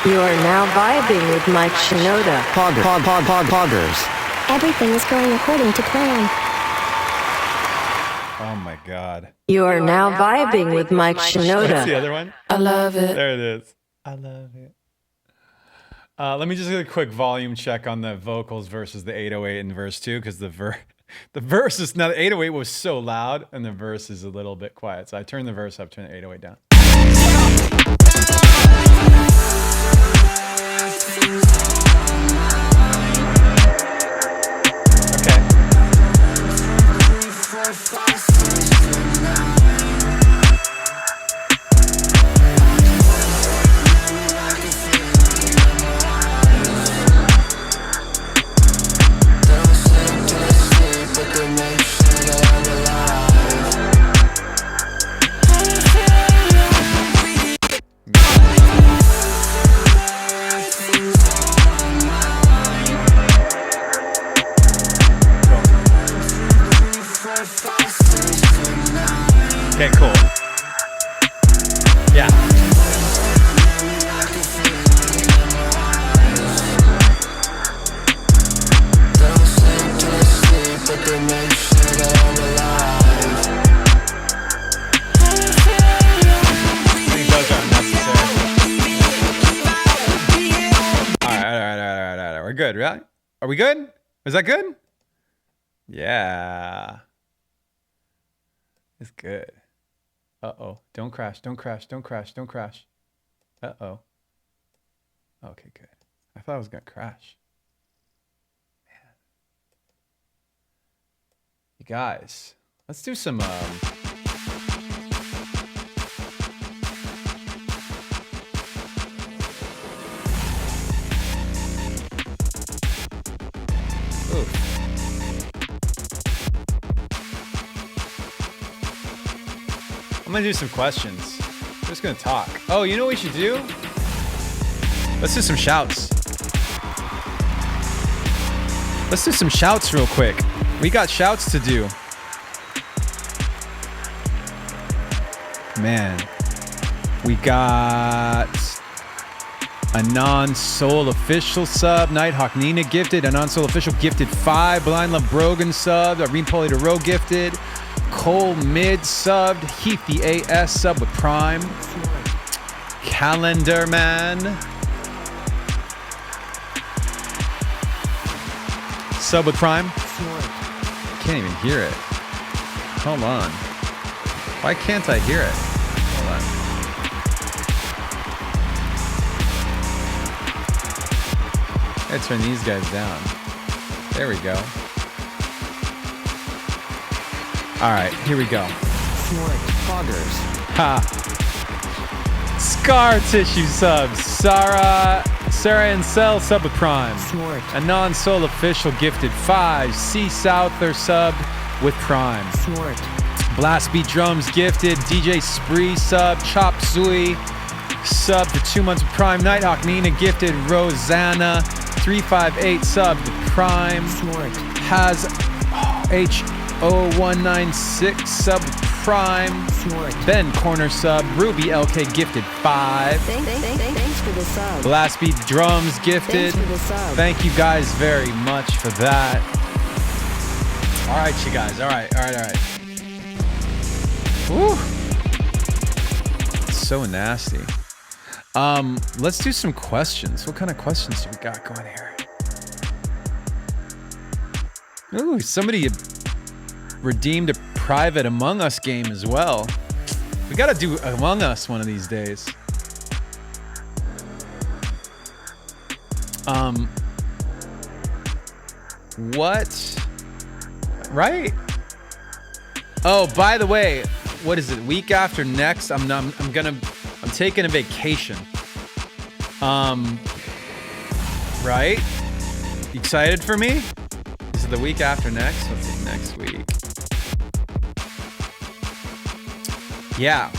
You are now vibing with Mike Shinoda.
Poggers. Everything is going according to plan.
Oh my God.
You are now vibing with Mike
What's the
Shinoda.
other one?
I love it.
There it is. I love it. Let me just get a quick volume check on the vocals versus the 808 in verse 2, because the verse is, now the 808 was so loud and the verse is a little bit quiet. So I turned the verse up, turn the 808 down. Okay, cool. Yeah. I think those are unnecessary. All right. We're good, right? Are we good? Is that good? Yeah. It's good. Uh-oh. Don't crash. Don't crash. Don't crash. Don't crash. Uh-oh. Okay, good. I thought I was going to crash. Man. Guys, let's do some I'm gonna do some questions. I'm just gonna talk. Oh, you know what we should do? Let's do some shouts. Let's do some shouts real quick. We got shouts to do. Man, we got a non-soul official sub. Nighthawk Nina gifted. A non-soul official gifted 5. Blind Love Brogan subbed. Irene Polly DeRoe gifted. Cole Mid subbed. Heath the AS sub with Prime. Calendar Man sub with Prime. Can't even hear it. Hold on. Why can't I hear it? Hold on. Let's turn these guys down. There we go. All right, here we go.
Foggers.
Ha. Scar Tissue subs. Sarah and Cell sub with Prime. A non-soul official gifted 5. C Souther subbed with Prime. Blast Beat Drums gifted. DJ Spree sub. Chop Suey sub for 2 months with Prime. Nighthawk Nina gifted. Rosanna 358 subbed with Prime. Has H0196 sub with Prime. Ben Corner sub. Ruby LK gifted 5.
Thanks for the sub.
Blast Beat Drums gifted.
Thanks for the sub.
Thank you guys very much for that. All right, you guys. All right. Woo. So nasty. Let's do some questions. What kind of questions do we got going here? Ooh, somebody redeemed a private Among Us game as well. We gotta do Among Us one of these days. What? Right? Oh, by the way, what is it? Week after next, I'm taking a vacation. Right? Excited for me? Is it the week after next? What's it next week? Yeah.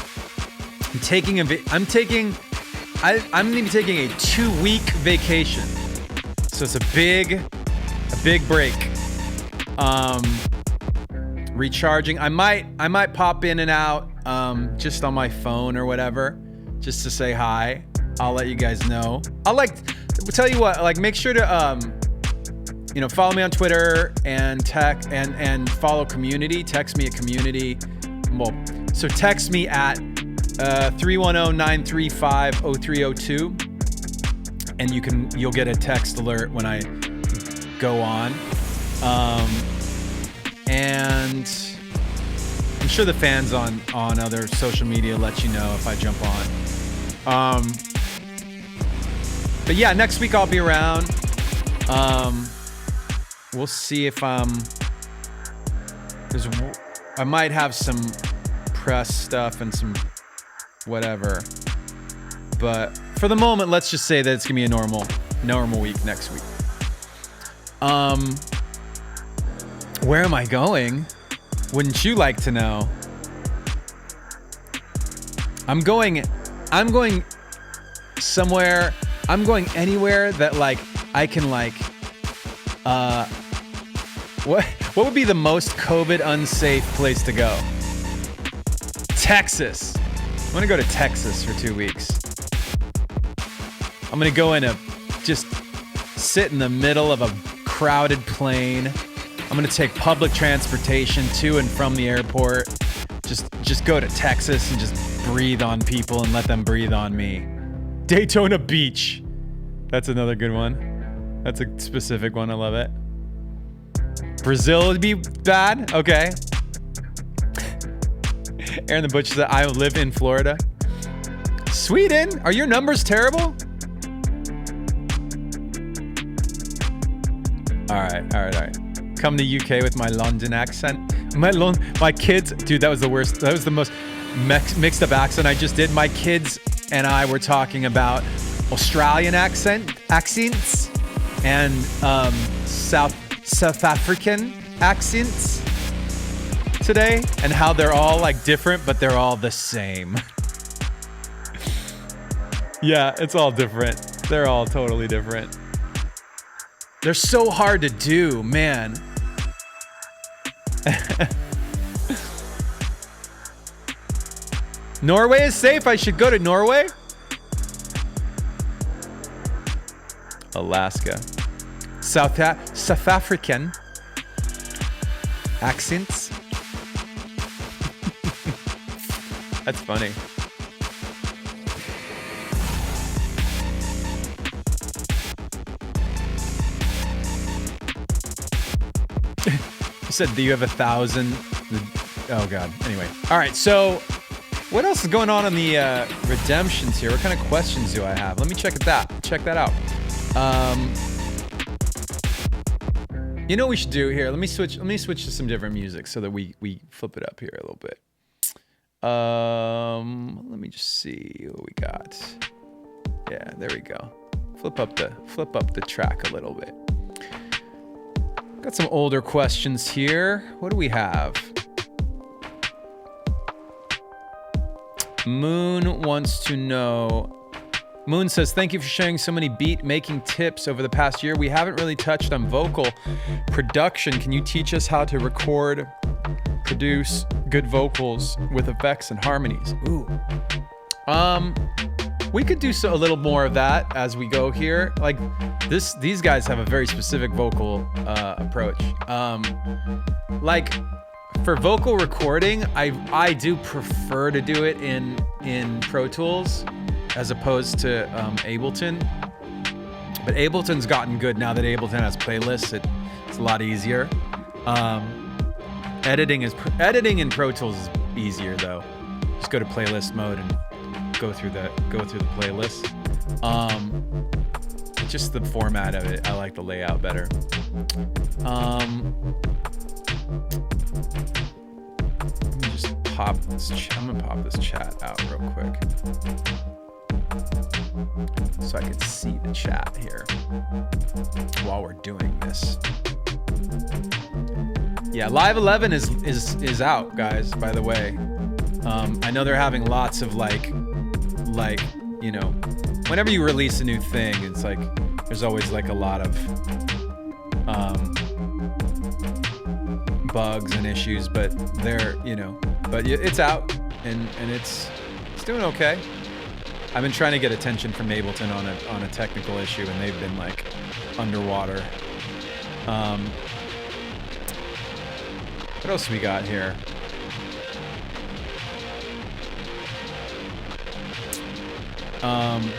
I'm gonna be taking a 2-week vacation. So it's a big break. Recharging. I might pop in and out just on my phone or whatever, just to say hi. I'll let you guys know. I'll tell you what, make sure to follow me on Twitter and and follow community. Text me at community. Well, so text me at 310-935-0302 and you'll get a text alert when I go on. And I'm sure the fans on other social media let you know if I jump on. But yeah, next week I'll be around. We'll see if I might have some press stuff and some whatever. But for the moment, let's just say that it's gonna be a normal week next week. Where am I going? Wouldn't you like to know? I'm going somewhere. I'm going anywhere that I can what would be the most COVID unsafe place to go? Texas. I'm gonna go to Texas for 2 weeks. I'm gonna go just sit in the middle of a crowded plane. I'm gonna take public transportation to and from the airport. Just go to Texas and just breathe on people and let them breathe on me. Daytona Beach. That's another good one. That's a specific one. I love it. Brazil would be bad. Okay. Aaron the Butcher said, I live in Florida. Sweden? Are your numbers terrible? All right. Come to UK with my London accent. My kids, dude, that was the worst. That was the most mixed up accent I just did. My kids and I were talking about Australian accents and South African accents today, and how they're all like different, but they're all the same. Yeah, it's all different. They're all totally different. They're so hard to do, man. Norway is safe. I should go to Norway. Alaska. South African accents. That's funny. You said that you have 1,000. Oh God. Anyway. All right. So what else is going on in the redemptions here? What kind of questions do I have? Let me check that out. You know what we should do here? Let me switch to some different music so that we flip it up here a little bit. Let me just see what we got. Yeah, there we go. Flip up the track a little bit. Got some older questions here. What do we have? Moon wants to know. Moon says, thank you for sharing so many beat making tips over the past year. We haven't really touched on vocal production. Can you teach us how to record, produce good vocals with effects and harmonies? Ooh. We could do a little more of that as we go here. Like these guys have a very specific vocal approach. Like for vocal recording, I do prefer to do it in Pro Tools as opposed to Ableton. But Ableton's gotten good now that Ableton has playlists. It's a lot easier. Editing in Pro Tools is easier though. Just go to playlist mode and go through the playlist. Just the format of it, I like the layout better. Let me just pop this. I'm gonna pop this chat out real quick so I can see the chat here while we're doing this. Yeah, Live 11 is out, guys. By the way, I know they're having lots of like you know, whenever you release a new thing, it's like there's always like a lot of bugs and issues, but it's out and it's doing okay. I've been trying to get attention from Ableton on a technical issue, and they've been like underwater. What else we got here?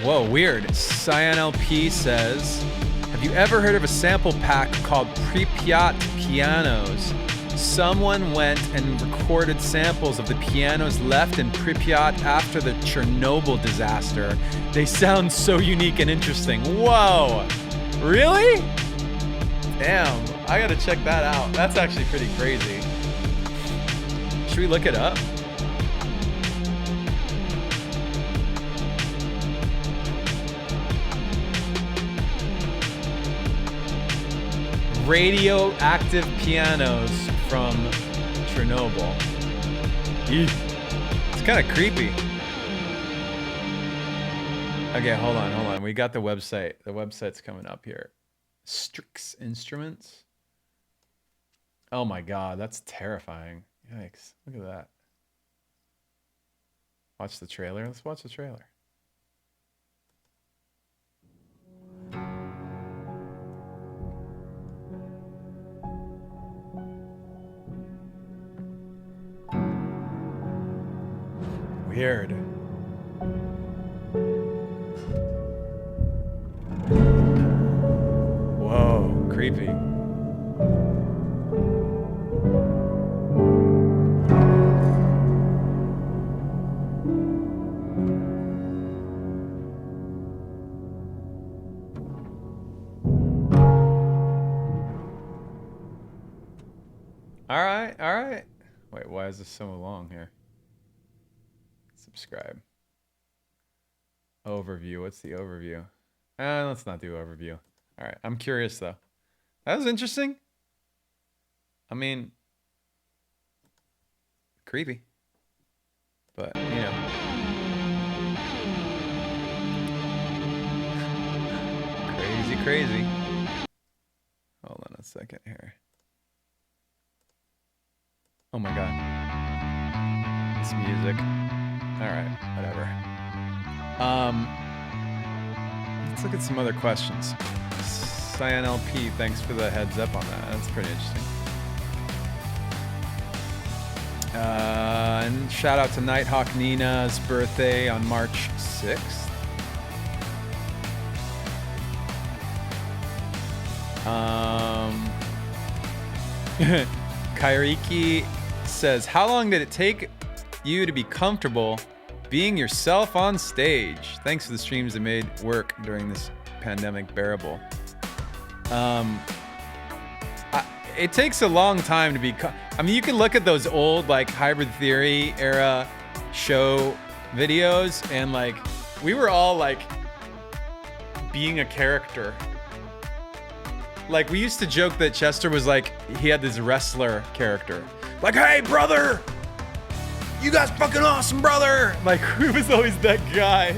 Whoa, weird. Cyan LP says, have you ever heard of a sample pack called Pripyat Pianos? Someone went and recorded samples of the pianos left in Pripyat after the Chernobyl disaster. They sound so unique and interesting. Whoa, really? Damn, I gotta check that out. That's actually pretty crazy. Should we look it up? Radioactive pianos from Chernobyl. Eesh. It's kind of creepy. Okay, hold on. We got the website. The website's coming up here. Strix Instruments. Oh my God, that's terrifying. Yikes, look at that. Watch the trailer. Let's watch the trailer. Weird. Whoa, creepy. All right. Why is this so long here? Subscribe. Overview. What's the overview? Let's not do overview. All right. I'm curious though. That was interesting. I mean, creepy. But, you know. Crazy. Hold on a second here. Oh my god. It's music. Alright, whatever. Let's look at some other questions. Cyan LP, thanks for the heads up on that. That's pretty interesting. And shout out to Nighthawk Nina's birthday on March 6th. Kairiki says, how long did it take you to be comfortable being yourself on stage? Thanks for the streams that made work during this pandemic bearable. It takes a long time to be, I mean, you can look at those old like Hybrid Theory era show videos and like, we were all like being a character. Like, we used to joke that Chester was like, he had this wrestler character. Like, hey, brother! You guys fucking awesome, brother! Like, he was always that guy.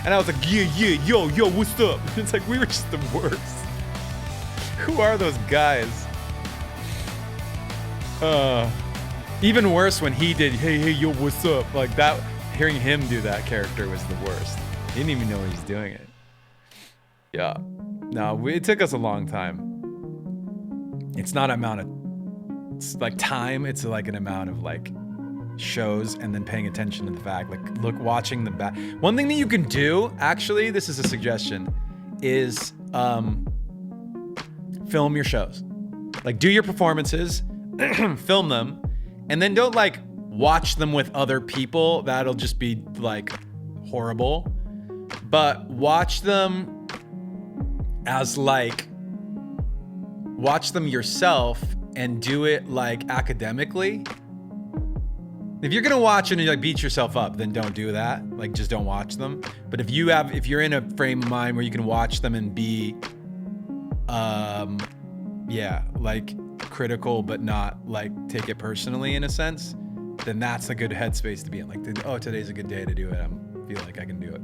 And I was like, yeah, yo, what's up? It's like, we were just the worst. Who are those guys? Even worse when he did, hey, yo, what's up? Like, that, hearing him do that character was the worst. He didn't even know he was doing it. Yeah. No, it took us a long time. It's not amount of, it's like time. It's like an amount of like shows and then paying attention to the fact, like watching the back. One thing that you can do, actually, this is a suggestion, is film your shows. Like do your performances, film them, and then don't like watch them with other people. That'll just be like horrible. But watch them as like, watch them yourself and do it like academically. If you're gonna watch it and like beat yourself up, then don't do that. Like just don't watch them. But if you're in a frame of mind where you can watch them and be, yeah, like critical, but not like take it personally in a sense, then that's a good headspace to be in. Like, oh, today's a good day to do it. I feel like I can do it.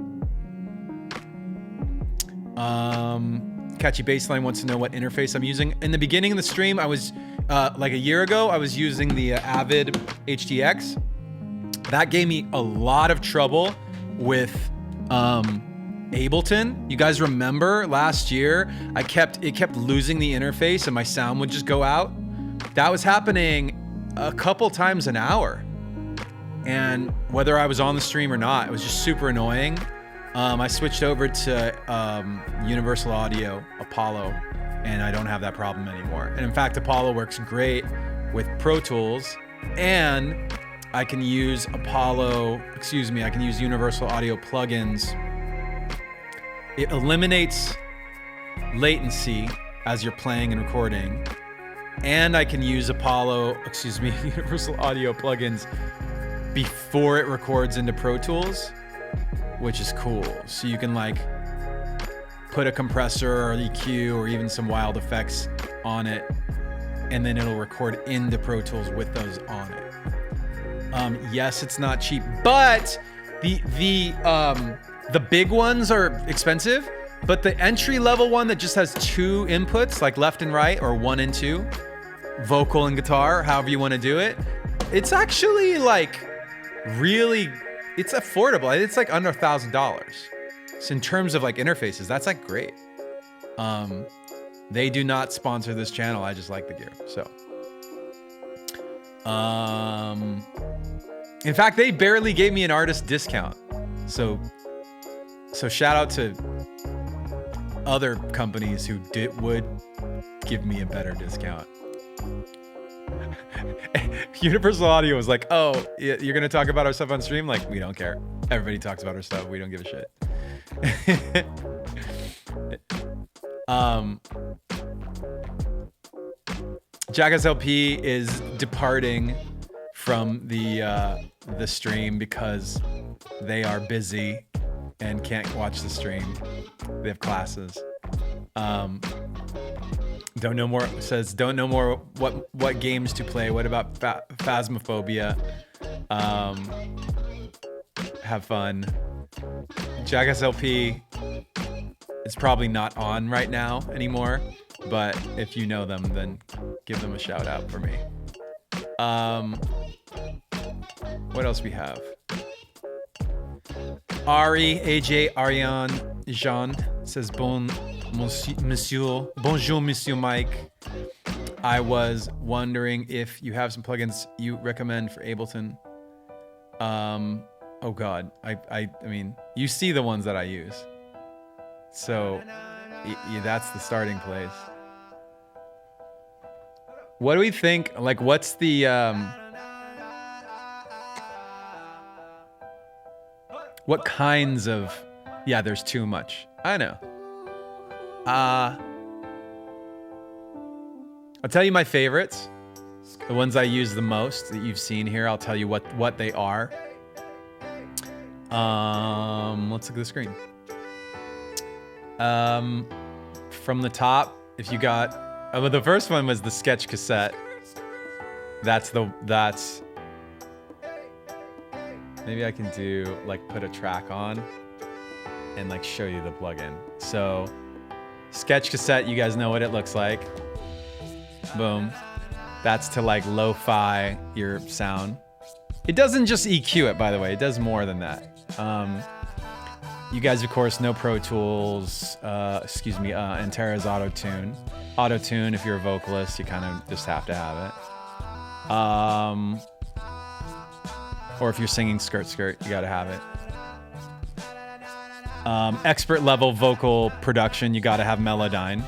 Catchy Baseline wants to know what interface I'm using. In the beginning of the stream, I was, like a year ago, I was using the Avid HDX. That gave me a lot of trouble with Ableton. You guys remember last year, it kept losing the interface and my sound would just go out. That was happening a couple times an hour. And whether I was on the stream or not, it was just super annoying. I switched over to Universal Audio Apollo, and I don't have that problem anymore. And in fact, Apollo works great with Pro Tools, and I can use I can use Universal Audio plugins. It eliminates latency as you're playing and recording, and I can use Universal Audio plugins before it records into Pro Tools, which is cool. So you can like put a compressor or EQ or even some wild effects on it, and then it'll record into Pro Tools with those on it. Yes, it's not cheap, but the big ones are expensive, but the entry level one that just has two inputs, like left and right or 1 and 2, vocal and guitar, however you want to do it, it's actually like really, it's affordable. It's like under $1,000. So in terms of like interfaces, that's like great. They do not sponsor this channel. I just like the gear. So, in fact, they barely gave me an artist discount. So shout out to other companies who would give me a better discount. Universal Audio was like, oh, you're gonna talk about our stuff on stream? Like, we don't care. Everybody talks about our stuff. We don't give a shit. Jackass LP is departing from the stream because they are busy and can't watch the stream. They have classes. Don't know more says don't know more what games to play. What about Phasmophobia? Have fun. Jackass LP is probably not on right now anymore, but if you know them, then give them a shout out for me. What else we have? Ari, AJ, Ariane, Jean says bonjour, monsieur Mike. I was wondering if you have some plugins you recommend for Ableton. Oh God, I mean, you see the ones that I use. So that's the starting place. What do we think? Like, what's the, what kinds of, yeah, there's too much. I know. I'll tell you my favorites. The ones I use the most that you've seen here. I'll tell you what they are. Let's look at the screen. From the top, if you got, well, the first one was the sketch cassette. That's maybe I can do like put a track on and like show you the plugin. So sketch cassette, you guys know what it looks like. Boom. That's to like lo-fi your sound. It doesn't just EQ it, by the way. It does more than that. You guys, of course, know Pro Tools, Antera's Auto-Tune. Auto-Tune, if you're a vocalist, you kind of just have to have it. Or if you're singing Skirt Skirt, you gotta have it. Expert level vocal production, you gotta have Melodyne,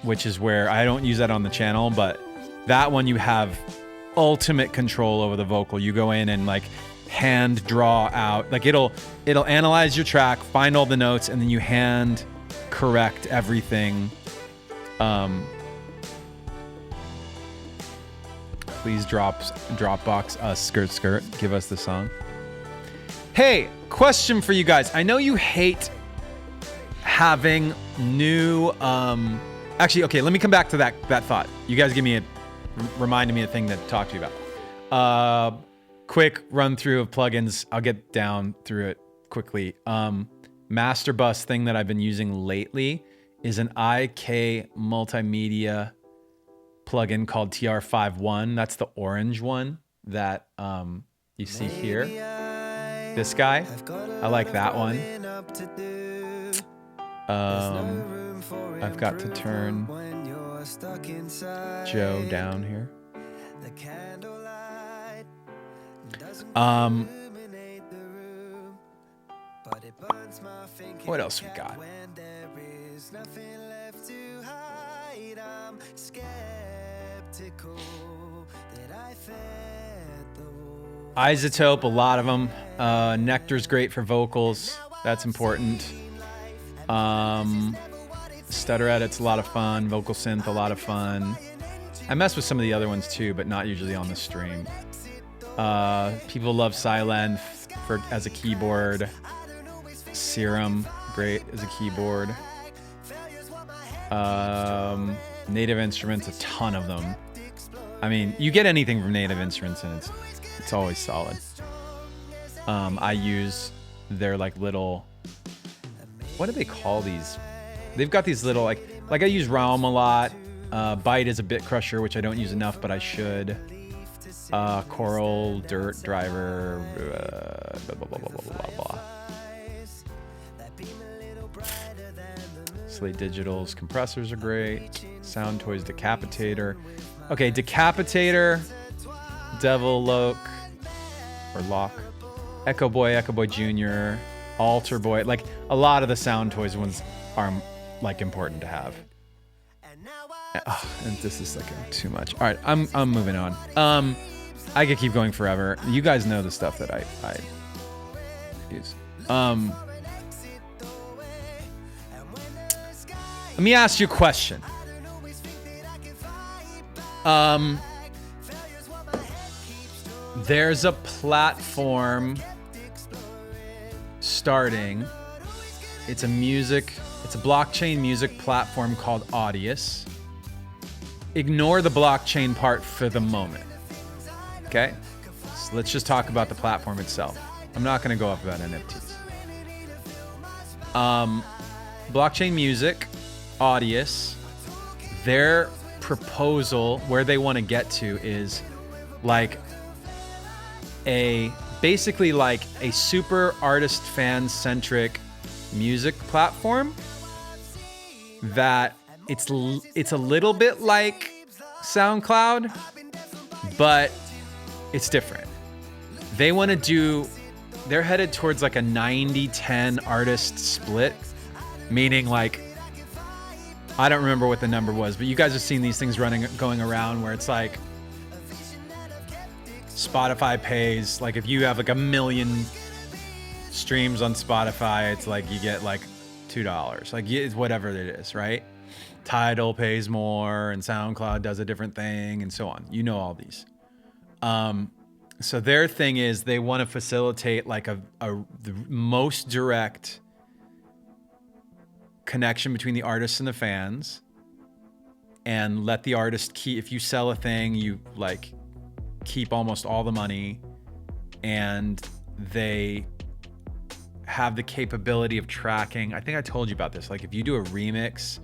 which is where I don't use that on the channel, but that one you have ultimate control over the vocal. You go in and like hand draw out, like it'll analyze your track, find all the notes, and then you hand correct everything. Please Dropbox us Skirt Skirt. Give us the song. Hey, question for you guys. I know you hate having new. Actually, okay. Let me come back to that thought. You guys reminded me of a thing to talk to you about. Quick run through of plugins. I'll get down through it quickly. Master Bus thing that I've been using lately is an IK multimedia plugin called TR51. That's the orange one that you see here. This guy, I like that one. I've got to turn Joe down here. What else we got? Isotope, a lot of them. Nectar's great for vocals. That's important. Stutter Edit's a lot of fun. Vocal Synth, a lot of fun. I mess with some of the other ones too, but not usually on the stream. People love Silence as a keyboard. Serum, great as a keyboard. Native Instruments, a ton of them. I mean, you get anything from Native Instruments and it's always solid. I use their like little, what do they call these? They've got these little like I use Realm a lot. Byte is a bit crusher, which I don't use enough, but I should. Coral, Dirt, Driver, blah, blah, blah, blah, blah, blah, blah. Slate Digital's compressors are great. Sound Toys Decapitator. Okay, Decapitator, Devil Loke, or Lock, Echo Boy Jr., Alter Boy. Like a lot of the Sound Toys ones are like important to have. And this is like too much. All right, I'm moving on. I could keep going forever. You guys know the stuff that I use. Let me ask you a question. there's a platform starting. It's a blockchain music platform called Audius. Ignore the blockchain part for the moment. Okay? So let's just talk about the platform itself. I'm not going to go up about NFTs. Blockchain music, Audius, their proposal, where they want to get to is like basically like a super artist fan centric music platform that it's a little bit like SoundCloud, but it's different. They want to they're headed towards like a 90-10 artist split, meaning like, I don't remember what the number was, but you guys have seen these things going around where it's like Spotify pays, like if you have like 1 million streams on Spotify, it's like you get like $2, like it's whatever it is, right? Tidal pays more and SoundCloud does a different thing and so on. You know all these. So their thing is they want to facilitate like the most direct connection between the artists and the fans, and let the artist keep, if you sell a thing, you like keep almost all the money, and they have the capability of tracking. I think I told you about this. Like if you do a remix,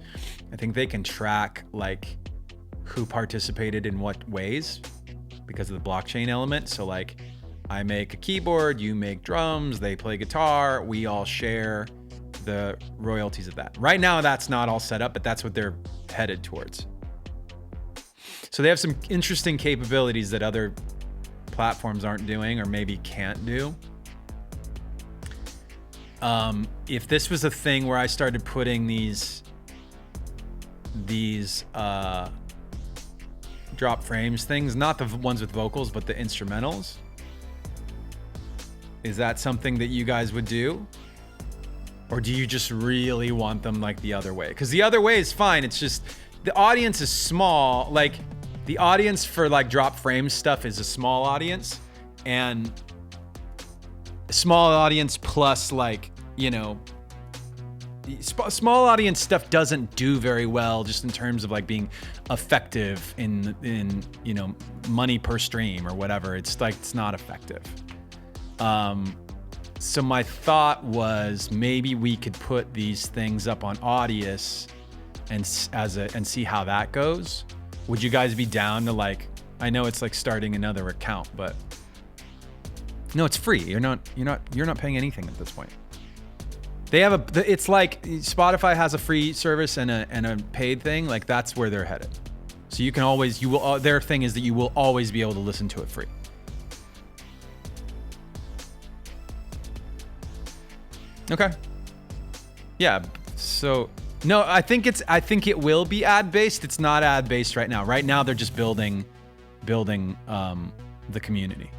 I think they can track like who participated in what ways because of the blockchain element. So like I make a keyboard, you make drums, they play guitar, we all share the royalties of that. Right now that's not all set up, but that's what they're headed towards. So they have some interesting capabilities that other platforms aren't doing or maybe can't do. If this was a thing where I started putting these drop frames things, not the ones with vocals, but the instrumentals, is that something that you guys would do? Or do you just really want them like the other way? Because the other way is fine. It's just the audience is small. Like the audience for like drop frame stuff is a small audience, and a small audience plus like, you know, small audience stuff doesn't do very well just in terms of like being effective in you know, money per stream or whatever. It's like, it's not effective. So my thought was maybe we could put these things up on Audius and see how that goes. Would you guys be down to like, I know it's like starting another account, but no, it's free. You're not paying anything at this point. They have it's like Spotify has a free service and a paid thing. Like that's where they're headed. So you can always, their thing is that you will always be able to listen to it free. Okay. Yeah. So no, I think it will be ad based. It's not ad based right now. Right now they're just building the community.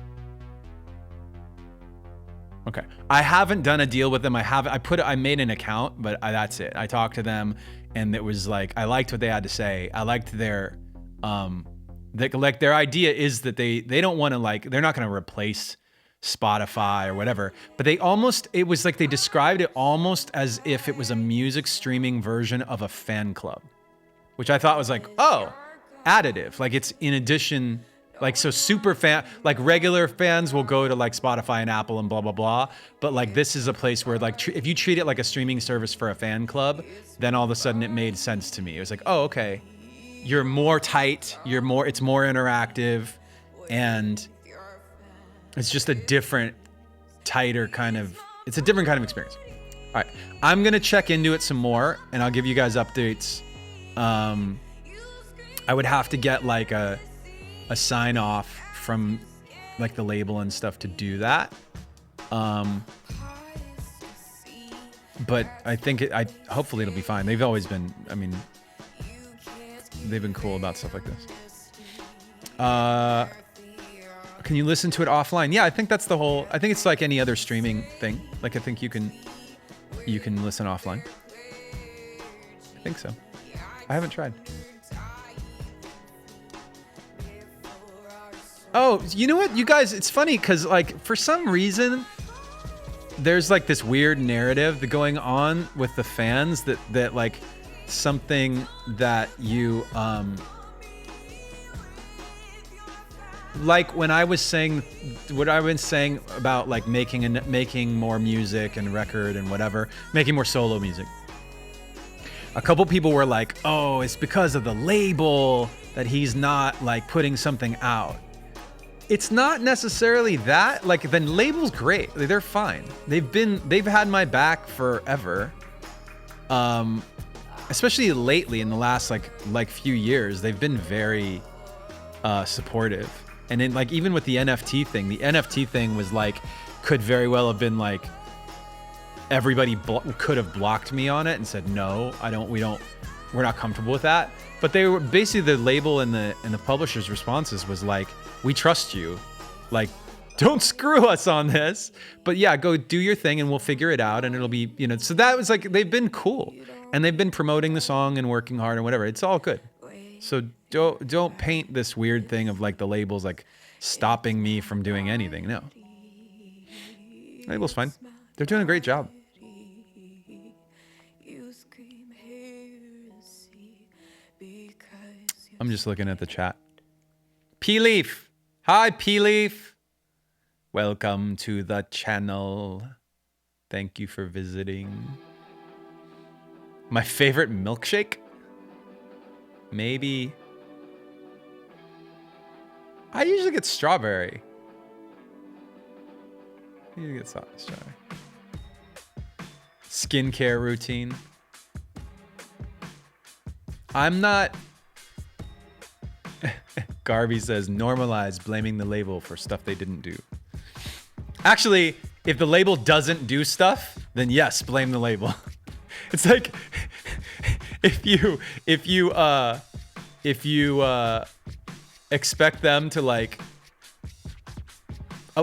Okay. I haven't done a deal with them. I made an account, but that's it. I talked to them and it was like, I liked what they had to say. I liked their idea is that they don't want to like, they're not going to replace Spotify or whatever, but it was like they described it almost as if it was a music streaming version of a fan club, which I thought was like, oh, additive. Like it's in addition. Like, so super fan, like regular fans will go to like Spotify and Apple and blah, blah, blah. But like, this is a place where like, if you treat it like a streaming service for a fan club, then all of a sudden it made sense to me. It was like, oh, okay. You're more tight. It's more interactive, and it's just a different, tighter kind of, it's a different kind of experience. All right. I'm going to check into it some more and I'll give you guys updates. I would have to get like a sign off from like the label and stuff to do that. But I think hopefully it'll be fine. They've always been, I mean, they've been cool about stuff like this. Can you listen to it offline? Yeah, I think that's I think it's like any other streaming thing. Like I think you can listen offline. I think so. I haven't tried. Oh, you know what, you guys? It's funny because like for some reason, there's like this weird narrative going on with the fans that like something that you like when I was saying what I've been saying about like making more music and record and whatever, making more solo music. A couple people were like, "Oh, it's because of the label that he's not like putting something out." It's not necessarily that. Like the label's great. They're fine. They've had my back forever. Especially lately in the last like few years, they've been very supportive. And then like even with the NFT thing was like could very well have been like everybody could have blocked me on it and said no, we're not comfortable with that. But they were basically, the label and the publisher's responses was like, we trust you, like don't screw us on this, but yeah, go do your thing and we'll figure it out and it'll be, you know. So that was like, they've been cool and they've been promoting the song and working hard and whatever. It's all good. So don't paint this weird thing of like the labels like stopping me from doing anything. No, label's fine. They're doing a great job. I'm just looking at the chat. P-Leaf. Hi, P-Leaf. Welcome to the channel. Thank you for visiting. My favorite milkshake? Maybe. I usually get strawberry. I usually get strawberry. Skincare routine. I'm not... Garby says, normalize blaming the label for stuff they didn't do. Actually, if the label doesn't do stuff, then yes, blame the label. It's like if you expect them to like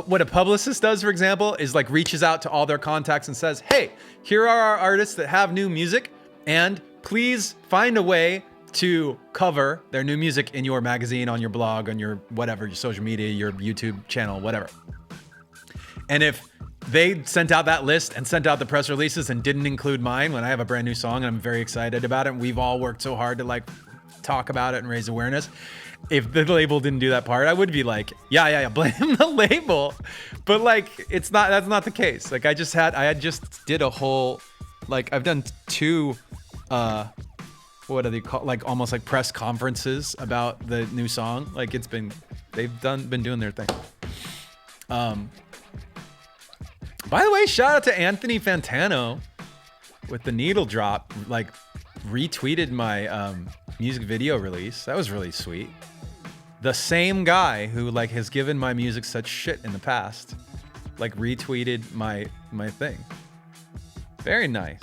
what a publicist does, for example, is like reaches out to all their contacts and says, hey, here are our artists that have new music, and please find a way to cover their new music in your magazine, on your blog, on your whatever, your social media, your YouTube channel, whatever. And if they sent out that list and sent out the press releases and didn't include mine when I have a brand new song and I'm very excited about it, and we've all worked so hard to like talk about it and raise awareness. If the label didn't do that part, I would be like, yeah, blame the label. But like, that's not the case. Like I just did a whole, like I've done two, what do they call, like almost like press conferences about the new song. Like they've been doing their thing. By the way, shout out to Anthony Fantano with the needle drop, like retweeted my music video release. That was really sweet. The same guy who like has given my music such shit in the past, like retweeted my thing. Very nice.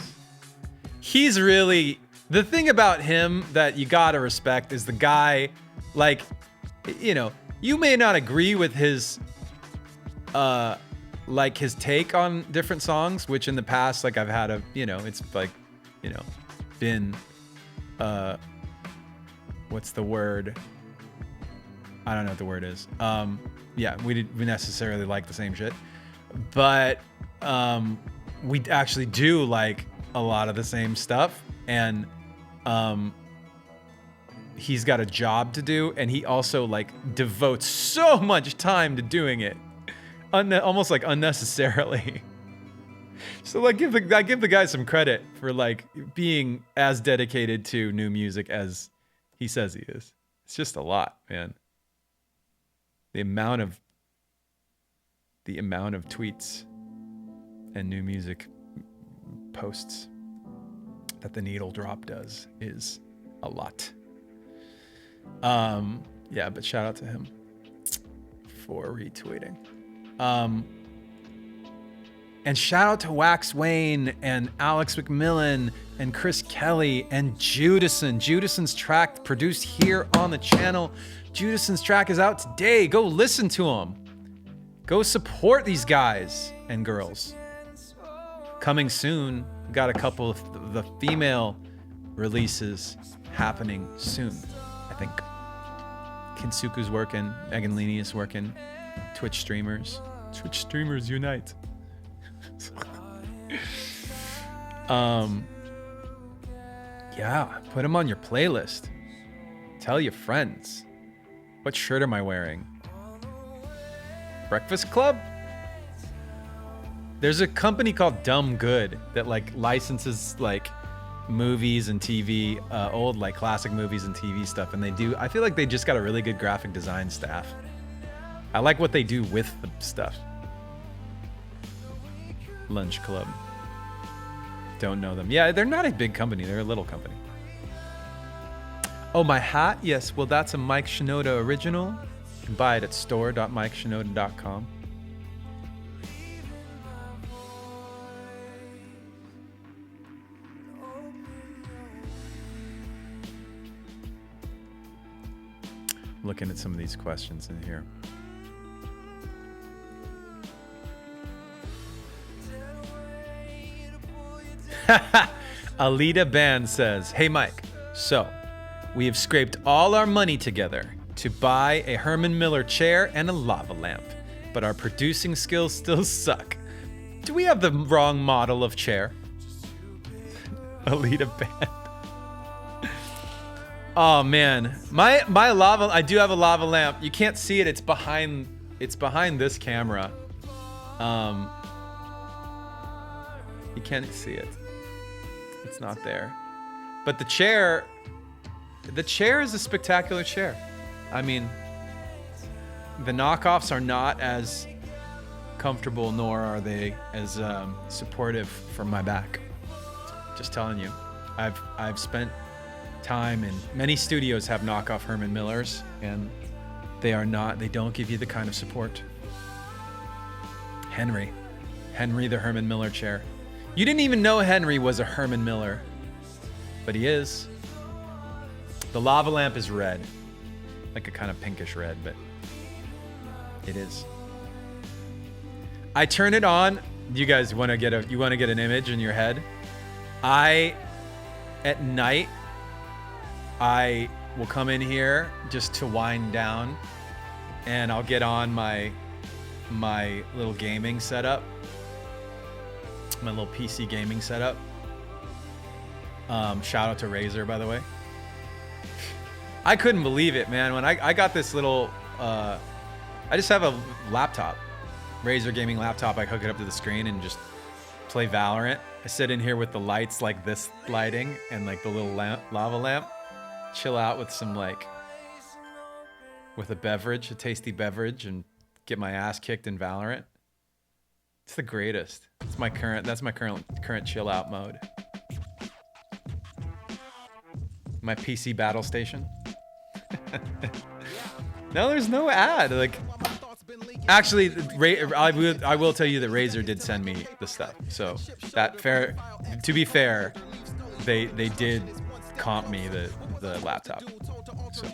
He's really, the thing about him that you gotta respect is the guy, like, you know, you may not agree with his like his take on different songs, which in the past, like I've had a, you know, it's like, you know, been, what's the word? I don't know what the word is. Yeah, we necessarily like the same shit, but we actually do like a lot of the same stuff, and he's got a job to do, and he also like devotes so much time to doing it. Almost like unnecessarily. So like I give the guy some credit for like being as dedicated to new music as he says he is. It's just a lot, man. The amount of tweets and new music posts that the needle drop does is a lot. Yeah, but shout out to him for retweeting. And shout out to Wax Wayne and Alex McMillan and Chris Kelly and Judison. Judison's track produced here on the channel. Judison's track is out today. Go listen to him. Go support these guys and girls. Coming soon, got a couple of the female releases happening soon, I think. Kinsuku's working. Megan Leaney is working. Twitch streamers unite. Yeah, put them on your playlist. Tell your friends. What shirt am I wearing? Breakfast Club? There's a company called Dumb Good that like licenses like movies and TV, old like classic movies and TV stuff, and I feel like they just got a really good graphic design staff. I like what they do with the stuff. Lunch Club. Don't know them. Yeah, they're not a big company. They're a little company. Oh, my hat? Yes. Well, that's a Mike Shinoda original. You can buy it at store.mikeshinoda.com. Looking at some of these questions in here. Alita Band says, "Hey Mike, so we have scraped all our money together to buy a Herman Miller chair and a lava lamp, but our producing skills still suck. Do we have the wrong model of chair?" Alita Band. Oh man, my lava. I do have a lava lamp. You can't see it. It's behind this camera. You can't see it. It's not there. But the chair is a spectacular chair. I mean, the knockoffs are not as comfortable, nor are they as supportive for my back. Just telling you, I've spent time and many studios have knockoff Herman Millers, and they don't give you the kind of support. Henry the Herman Miller chair. You didn't even know Henry was a Herman Miller, but he is. The lava lamp is red, like a kind of pinkish red, but it is. I turn it on. You guys want to get an image in your head? At night, I will come in here just to wind down, and I'll get on my little gaming setup, my little PC gaming setup. Shout out to Razer, by the way. I couldn't believe it, man. When I got this little, I just have a laptop, Razer gaming laptop. I hook it up to the screen and just play Valorant. I sit in here with the lights like this lighting and like the little lava lamp. Chill out with some with a tasty beverage, and get my ass kicked in Valorant. It's the greatest. That's my current chill out mode. My PC battle station. No, there's no ad. Like, actually, I will tell you that Razer did send me the stuff. So to be fair, they did comp me the laptop. So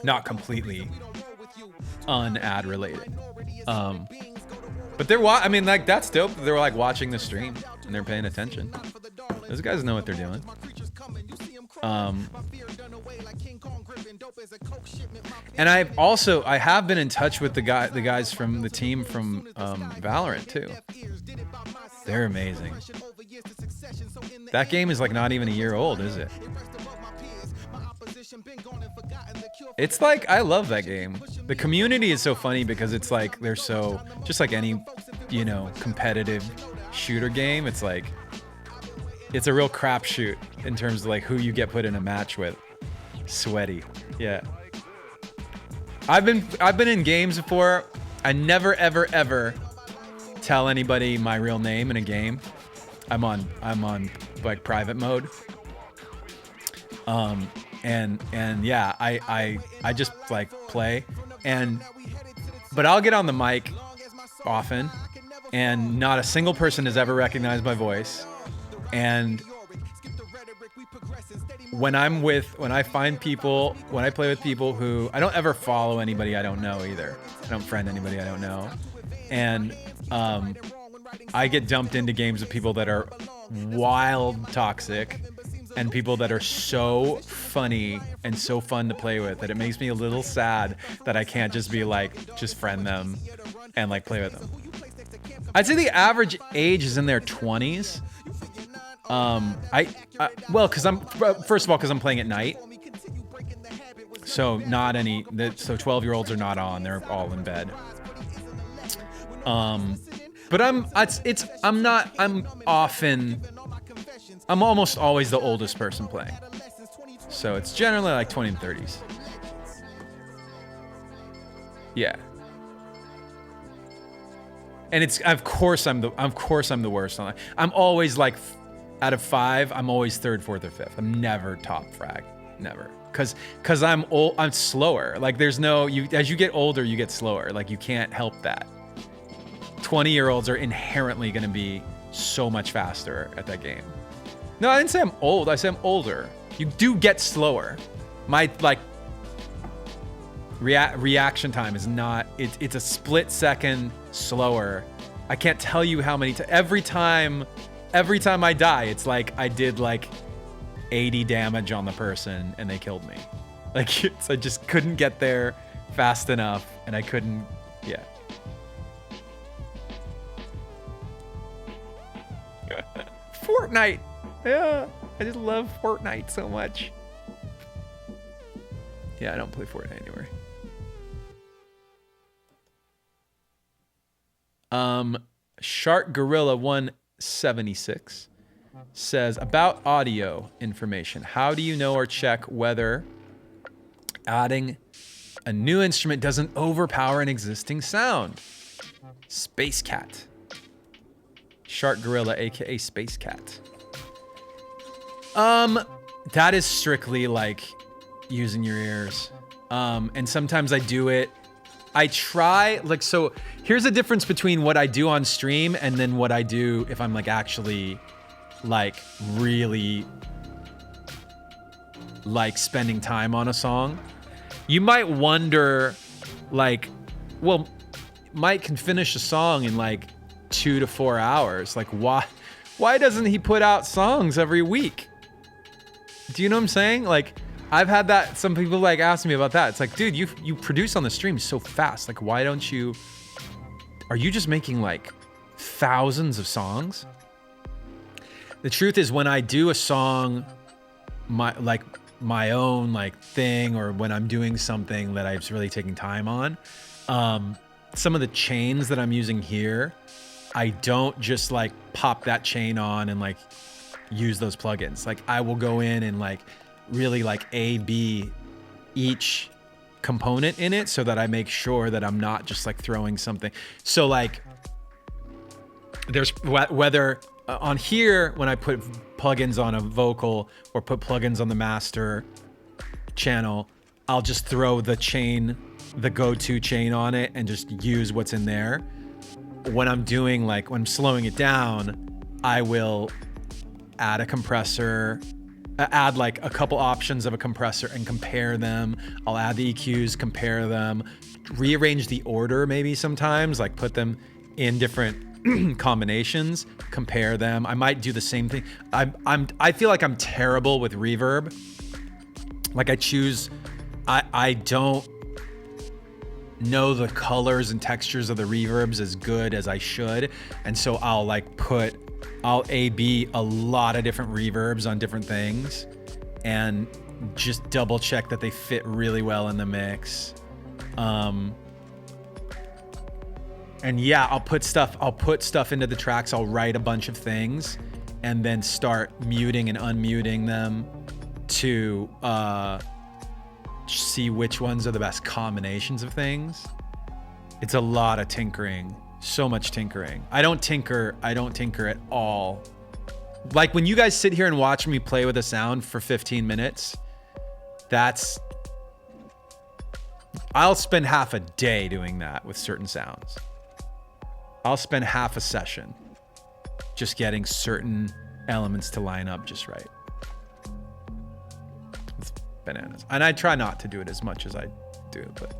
not completely un-ad related. But that's dope. They're like watching the stream and they're paying attention. Those guys know what they're doing. And I have been in touch with the guys from the team from Valorant too. They're amazing. That game is like not even a year old, is it? It's like, I love that game. The community is so funny because it's like they're so, just like any, competitive shooter game, it's like, it's a real crapshoot in terms of like who you get put in a match with. Sweaty. Yeah. I've been in games before. I never ever tell anybody my real name in a game. I'm on like private mode. And yeah, I just like play, but I'll get on the mic often, and not a single person has ever recognized my voice. And when I play with people who, I don't ever follow anybody I don't know either. I don't friend anybody I don't know. And I get dumped into games with people that are wild toxic, and people that are so funny and so fun to play with that it makes me a little sad that I can't just be like, just friend them and like play with them. I'd say the average age is in their 20s. Well, because first of all, because I'm playing at night. So not any, so 12-year-olds are not on, they're all in bed. But I'm almost always the oldest person playing. So it's generally like 20 and 30s. Yeah. And it's, of course I'm the worst on it. I'm always like, out of 5, I'm always 3rd, 4th, or 5th. I'm never top frag, never. Cause I'm old, I'm slower. Like there's no, as you get older, you get slower. Like you can't help that. 20-year-olds are inherently gonna be so much faster at that game. No, I didn't say I'm old, I said I'm older. You do get slower. My like reaction time is not, it's a split second slower. I can't tell you how many every time I die, it's like I did like 80 damage on the person and they killed me. Like I just couldn't get there fast enough and I couldn't, yeah. Fortnite. Yeah, I just love Fortnite so much. Yeah, I don't play Fortnite anymore. Shark Gorilla 176 says, about audio information, how do you know or check whether adding a new instrument doesn't overpower an existing sound? Space Cat. Shark Gorilla, aka Space Cat. That is strictly like using your ears. And sometimes I do it. I try, like, so here's the difference between what I do on stream and then what I do if I'm like actually like really like spending time on a song. You might wonder like, well, Mike can finish a song in like 2 to 4 hours. Like why doesn't he put out songs every week? Do you know what I'm saying? Like I've had that, some people like ask me about that. It's like, dude, you produce on the stream so fast. Like why don't you, are you just making like thousands of songs? The truth is when I do a song, my own like thing, or when I'm doing something that I'm really taking time on, some of the chains that I'm using here, I don't just like pop that chain on and like use those plugins. Like I will go in and like really like A/B each component in it so that I make sure that I'm not just like throwing something. So like there's whether on here, when I put plugins on a vocal or put plugins on the master channel, I'll just throw the chain, the go-to chain on it and just use what's in there. When I'm doing like, when I'm slowing it down, I will add a compressor, add like a couple options of a compressor and compare them. I'll add the EQs, compare them, rearrange the order maybe sometimes, like put them in different combinations, compare them. I might do the same thing. I feel like I'm terrible with reverb. Like I don't know the colors and textures of the reverbs as good as I should. And so I'll A/B a lot of different reverbs on different things and just double check that they fit really well in the mix. And yeah, I'll put stuff into the tracks. I'll write a bunch of things and then start muting and unmuting them to see which ones are the best combinations of things. It's a lot of tinkering, so much tinkering. I don't tinker at all. Like when you guys sit here and watch me play with a sound for 15 minutes, I'll spend half a day doing that with certain sounds. I'll spend half a session just getting certain elements to line up just right. It's bananas. And I try not to do it as much as I do, but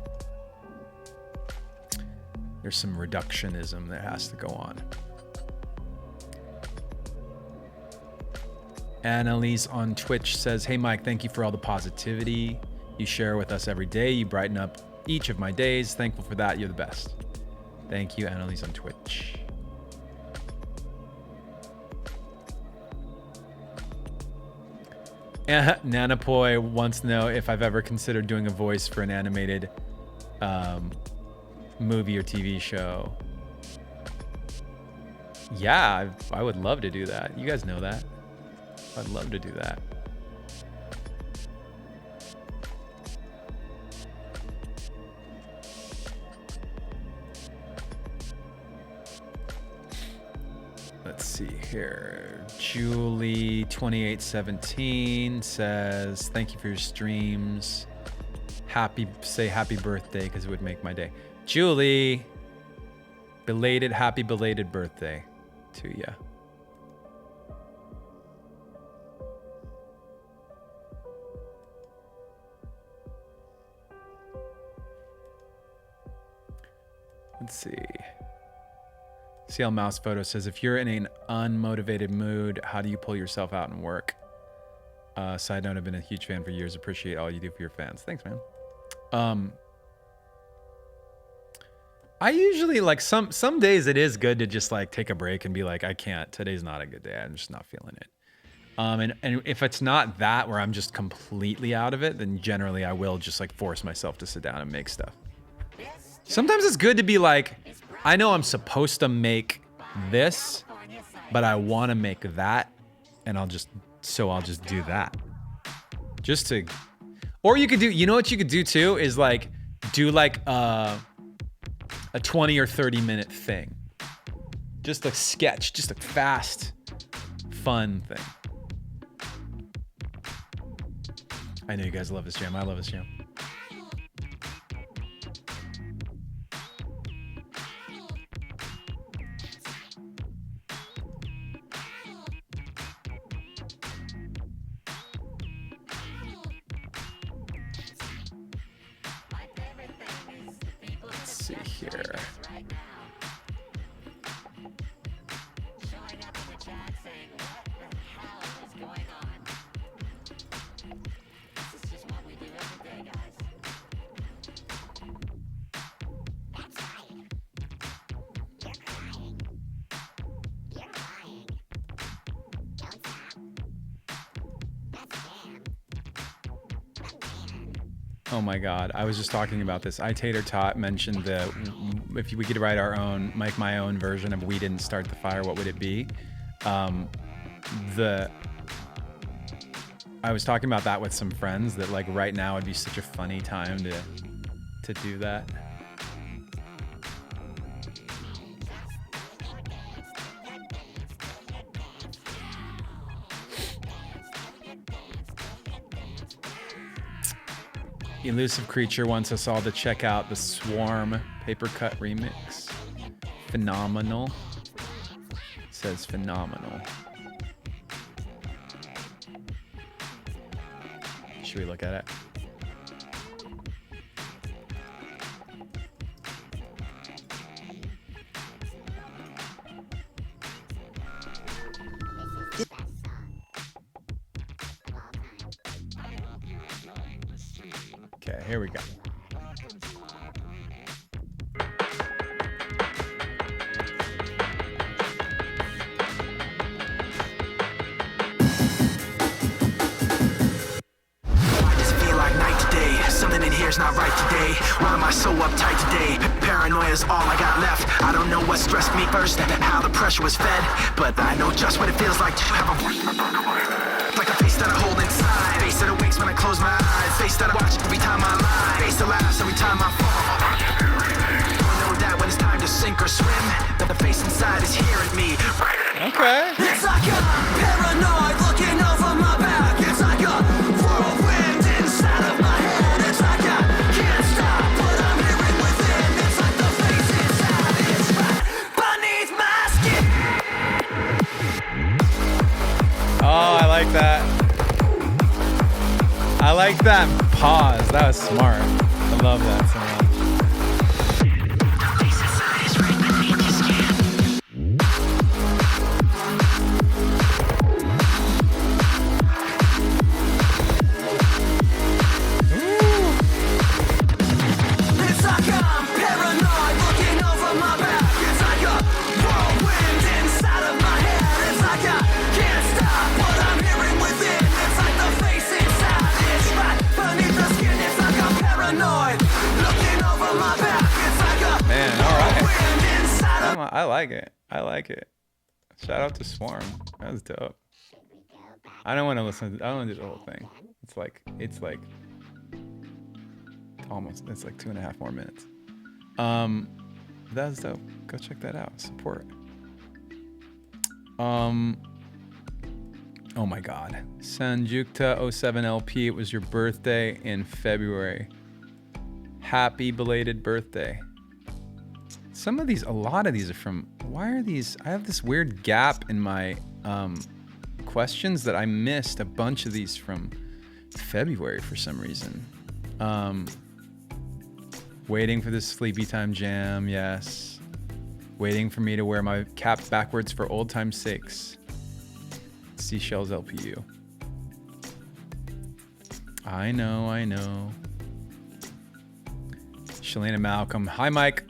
there's some reductionism that has to go on. Annalise on Twitch says, hey Mike, thank you for all the positivity you share with us every day. You brighten up each of my days. Thankful for that. You're the best. Thank you, Annalise on Twitch. Nanapoy wants to know if I've ever considered doing a voice for an animated movie or TV show. Yeah, I would love to do that. You guys know that. I'd love to do that. Let's see here. Julie2817 says, thank you for your streams. Say happy birthday because it would make my day. Julie, happy belated birthday to you. Let's see. CL Mouse Photo says, if you're in an unmotivated mood, how do you pull yourself out and work? Side note, I've been a huge fan for years. Appreciate all you do for your fans. Thanks, man. I usually, like, some days it is good to just like take a break and be like, I can't, today's not a good day. I'm just not feeling it. And if it's not that where I'm just completely out of it, then generally I will just like force myself to sit down and make stuff. Sometimes it's good to be like, I know I'm supposed to make this, but I want to make that, and I'll just do that. Just to, or you could do, you know what you could do too is like do like a 20 or 30 minute thing. Just a sketch, just a fast, fun thing. I know you guys love this jam. I love this jam. Oh my God, I was just talking about this. Tater Tot mentioned if we could write our own, make my own version of We Didn't Start the Fire, what would it be? I was talking about that with some friends, that like right now would be such a funny time to do that. Elusive Creature wants us all to check out the Swarm Paper Cut remix. Phenomenal. Says phenomenal. Should we look at it? Okay, here we go.
Not right today. Why am I so uptight today? Paranoia's all I got left. I don't know what stressed me first, how the pressure was fed, but I know just what it feels like to have a voice like a face that I hold inside, face that awakes when I close my eyes, face that I watch every time I lie, face that laughs every time I fall. I know that when it's time to sink or swim, that the face inside is hearing me.
Okay.
It's like a paranoid looking over my back. It's like a whirlwind inside of my head. It's like I can't stop what I'm hearing within. It's like the face inside is right beneath my skin.
Oh, I like that. I like that pause. That was smart. I love that so much. like it. I like it. Shout out to Swarm. That was dope. I don't want to listen. I don't want to do the whole thing. It's like almost. It's like 2.5 more minutes. That was dope. Go check that out. Support. Oh my God. Sanjukta 07 LP. It was your birthday in February. Happy belated birthday. Some of these, a lot of these are from, why are these, I have this weird gap in my questions that I missed a bunch of these from February for some reason. Waiting for this sleepy time jam, yes. Waiting for me to wear my cap backwards for old time's sakes. Seashells LPU. I know. Shalena Malcolm. Hi, Mike.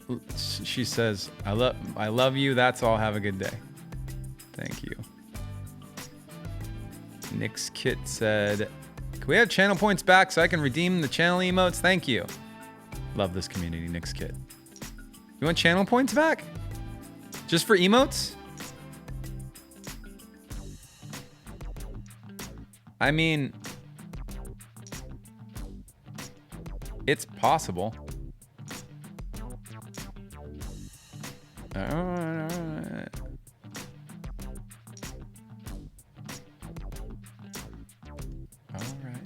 She says, I love you. That's all. Have a good day. Thank you. Nick's Kit said, can we have channel points back so I can redeem the channel emotes? Thank you. Love this community, Nick's Kit. You want channel points back? Just for emotes? I mean, it's possible. Alright.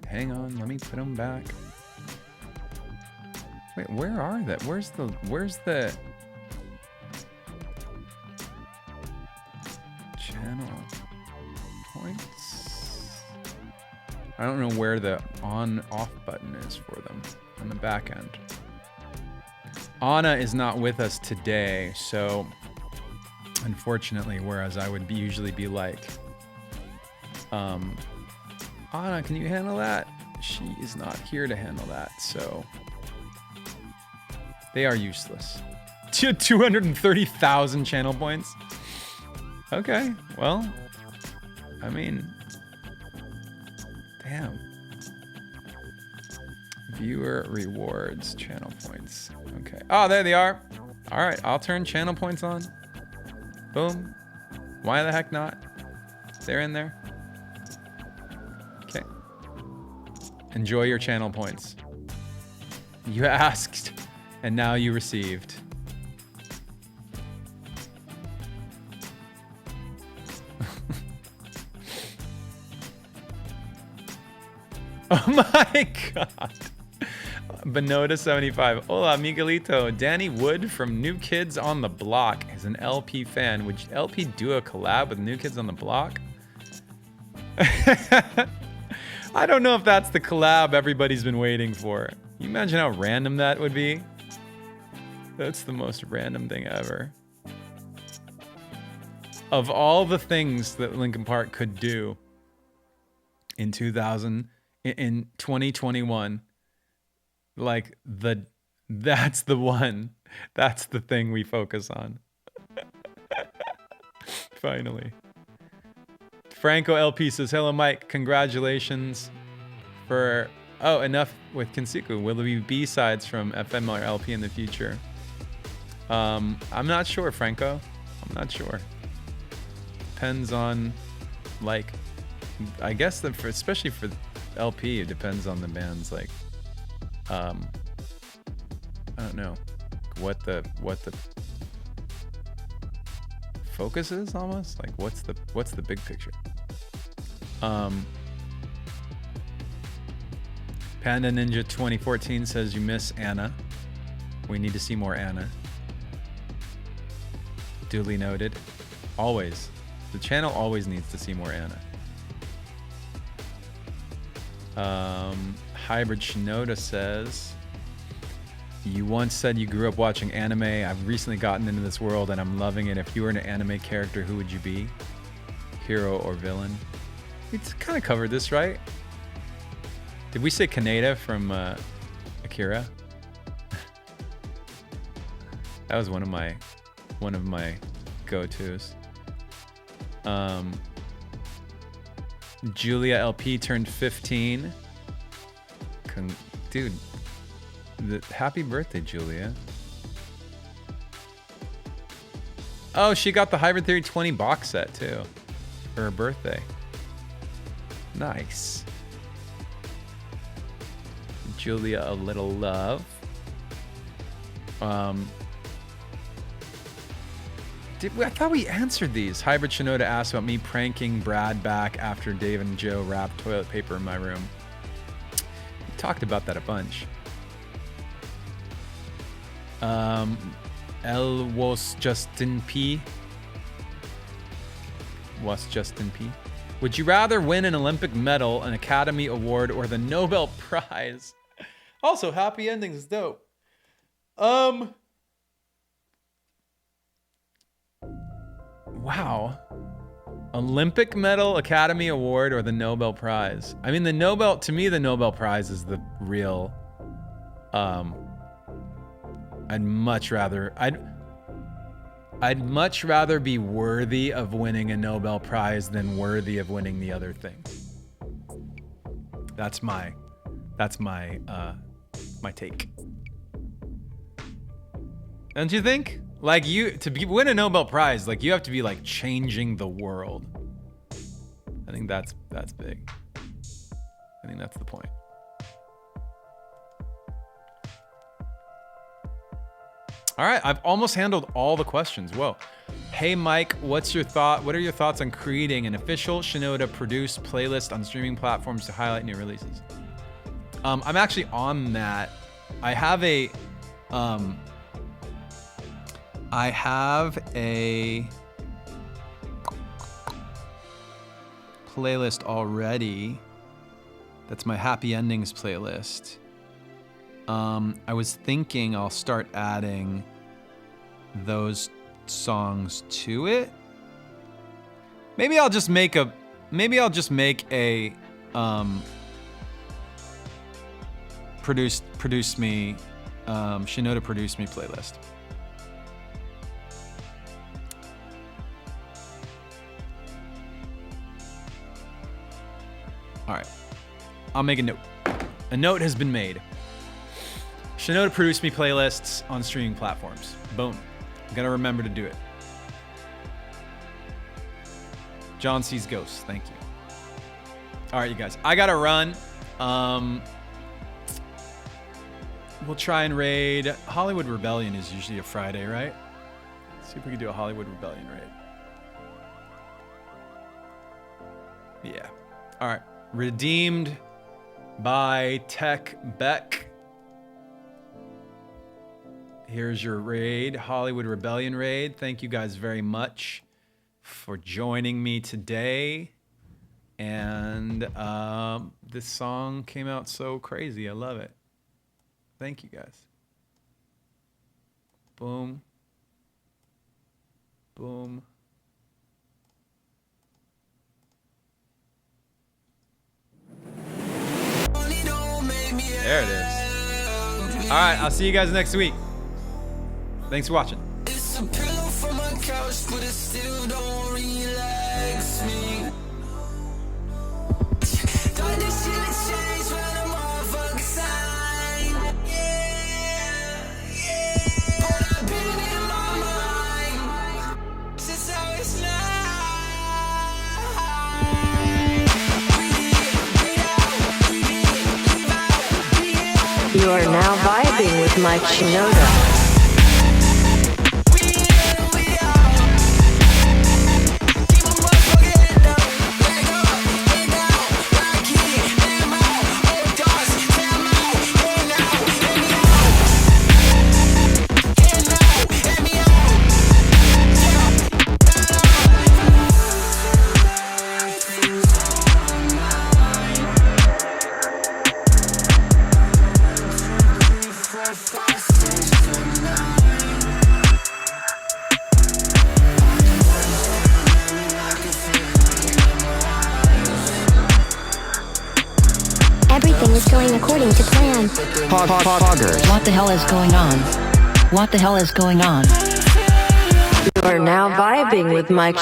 Hang on, let me put them back. Wait, where are they? Where's the channel points? I don't know where the on-off button is for them on the back end. Anna is not with us today, so unfortunately, whereas I would usually be like, Anna, can you handle that? She is not here to handle that, so they are useless. 230,000 channel points. Okay, well, I mean, damn. Viewer rewards, channel points. Okay. Oh, there they are. All right, I'll turn channel points on. Boom. Why the heck not? They're in there. Okay. Enjoy your channel points. You asked, and now you received. Oh my God. Benota75. Hola, Miguelito. Danny Wood from New Kids on the Block is an LP fan. Would LP do a collab with New Kids on the Block? I don't know if that's the collab everybody's been waiting for. Can you imagine how random that would be? That's the most random thing ever. Of all the things that Linkin Park could do in 2021, like that's the one. That's the thing we focus on. Finally. Franco LP says, hello, Mike. Congratulations for... Oh, enough with Kinsiku. Will there be B-sides from FM or LP in the future? I'm not sure, Franco. I'm not sure. Depends on, like... I guess that for, especially for LP, it depends on the band's, like... I don't know. What the focus is, almost? Like, what's the big picture? Panda Ninja 2014 says you miss Anna. We need to see more Anna. Duly noted. Always. The channel always needs to see more Anna. Hybrid Shinoda says, you once said you grew up watching anime. I've recently gotten into this world and I'm loving it. If you were an anime character, who would you be? Hero or villain? It's kind of covered this, right? Did we say Kaneda from Akira? That was one of my go-tos. Julia LP turned 15. Dude, happy birthday, Julia. Oh, she got the Hybrid Theory 20 box set too for her birthday. Nice. Julia, a little love. I thought we answered these. Hybrid Shinoda asked about me pranking Brad back after Dave and Joe wrapped toilet paper in my room. We talked about that a bunch. L was Justin P. Was Justin P. Would you rather win an Olympic medal, an Academy Award, or the Nobel Prize? Also, happy endings is dope. Wow. Olympic medal, Academy Award, or the Nobel Prize? I mean, to me, the Nobel Prize is the real, I'd much rather be worthy of winning a Nobel Prize than worthy of winning the other thing. That's my take. Don't you think? Like, win a Nobel Prize, like, you have to be like changing the world. I think that's big. I think that's the point. All right, I've almost handled all the questions. Whoa. Hey Mike, what are your thoughts on creating an official Shinoda produced playlist on streaming platforms to highlight new releases? I'm actually on that. I have a playlist already. That's my Happy Endings playlist. I was thinking I'll start adding those songs to it. Maybe I'll just make a produce me Shinoda Produce Me playlist. All right, I'll make a note. A note has been made. Shinoda Produce Me playlists on streaming platforms. Boom. Gotta remember to do it. John Sees Ghosts. Thank you. All right, you guys. I gotta run. We'll try and raid. Hollywood Rebellion is usually a Friday, right? Let's see if we can do a Hollywood Rebellion raid. Yeah. All right. Redeemed by Tech Beck. Here's your raid, Hollywood Rebellion raid. Thank you guys very much for joining me today. And this song came out so crazy. I love it. Thank you guys. Boom. Boom. There it is. All right, I'll see you guys next week. Thanks for watching.
It's a pillow for my couch, but it still don't relax me. Thought this shit had changed when a motherfucker signed. But I've been in my mind since I was 9.
You are now vibing with Mike Shinoda.
Everything is going according to plan.
Poggers.
What the hell is going on? What the hell is going on?
You are now vibing with Mike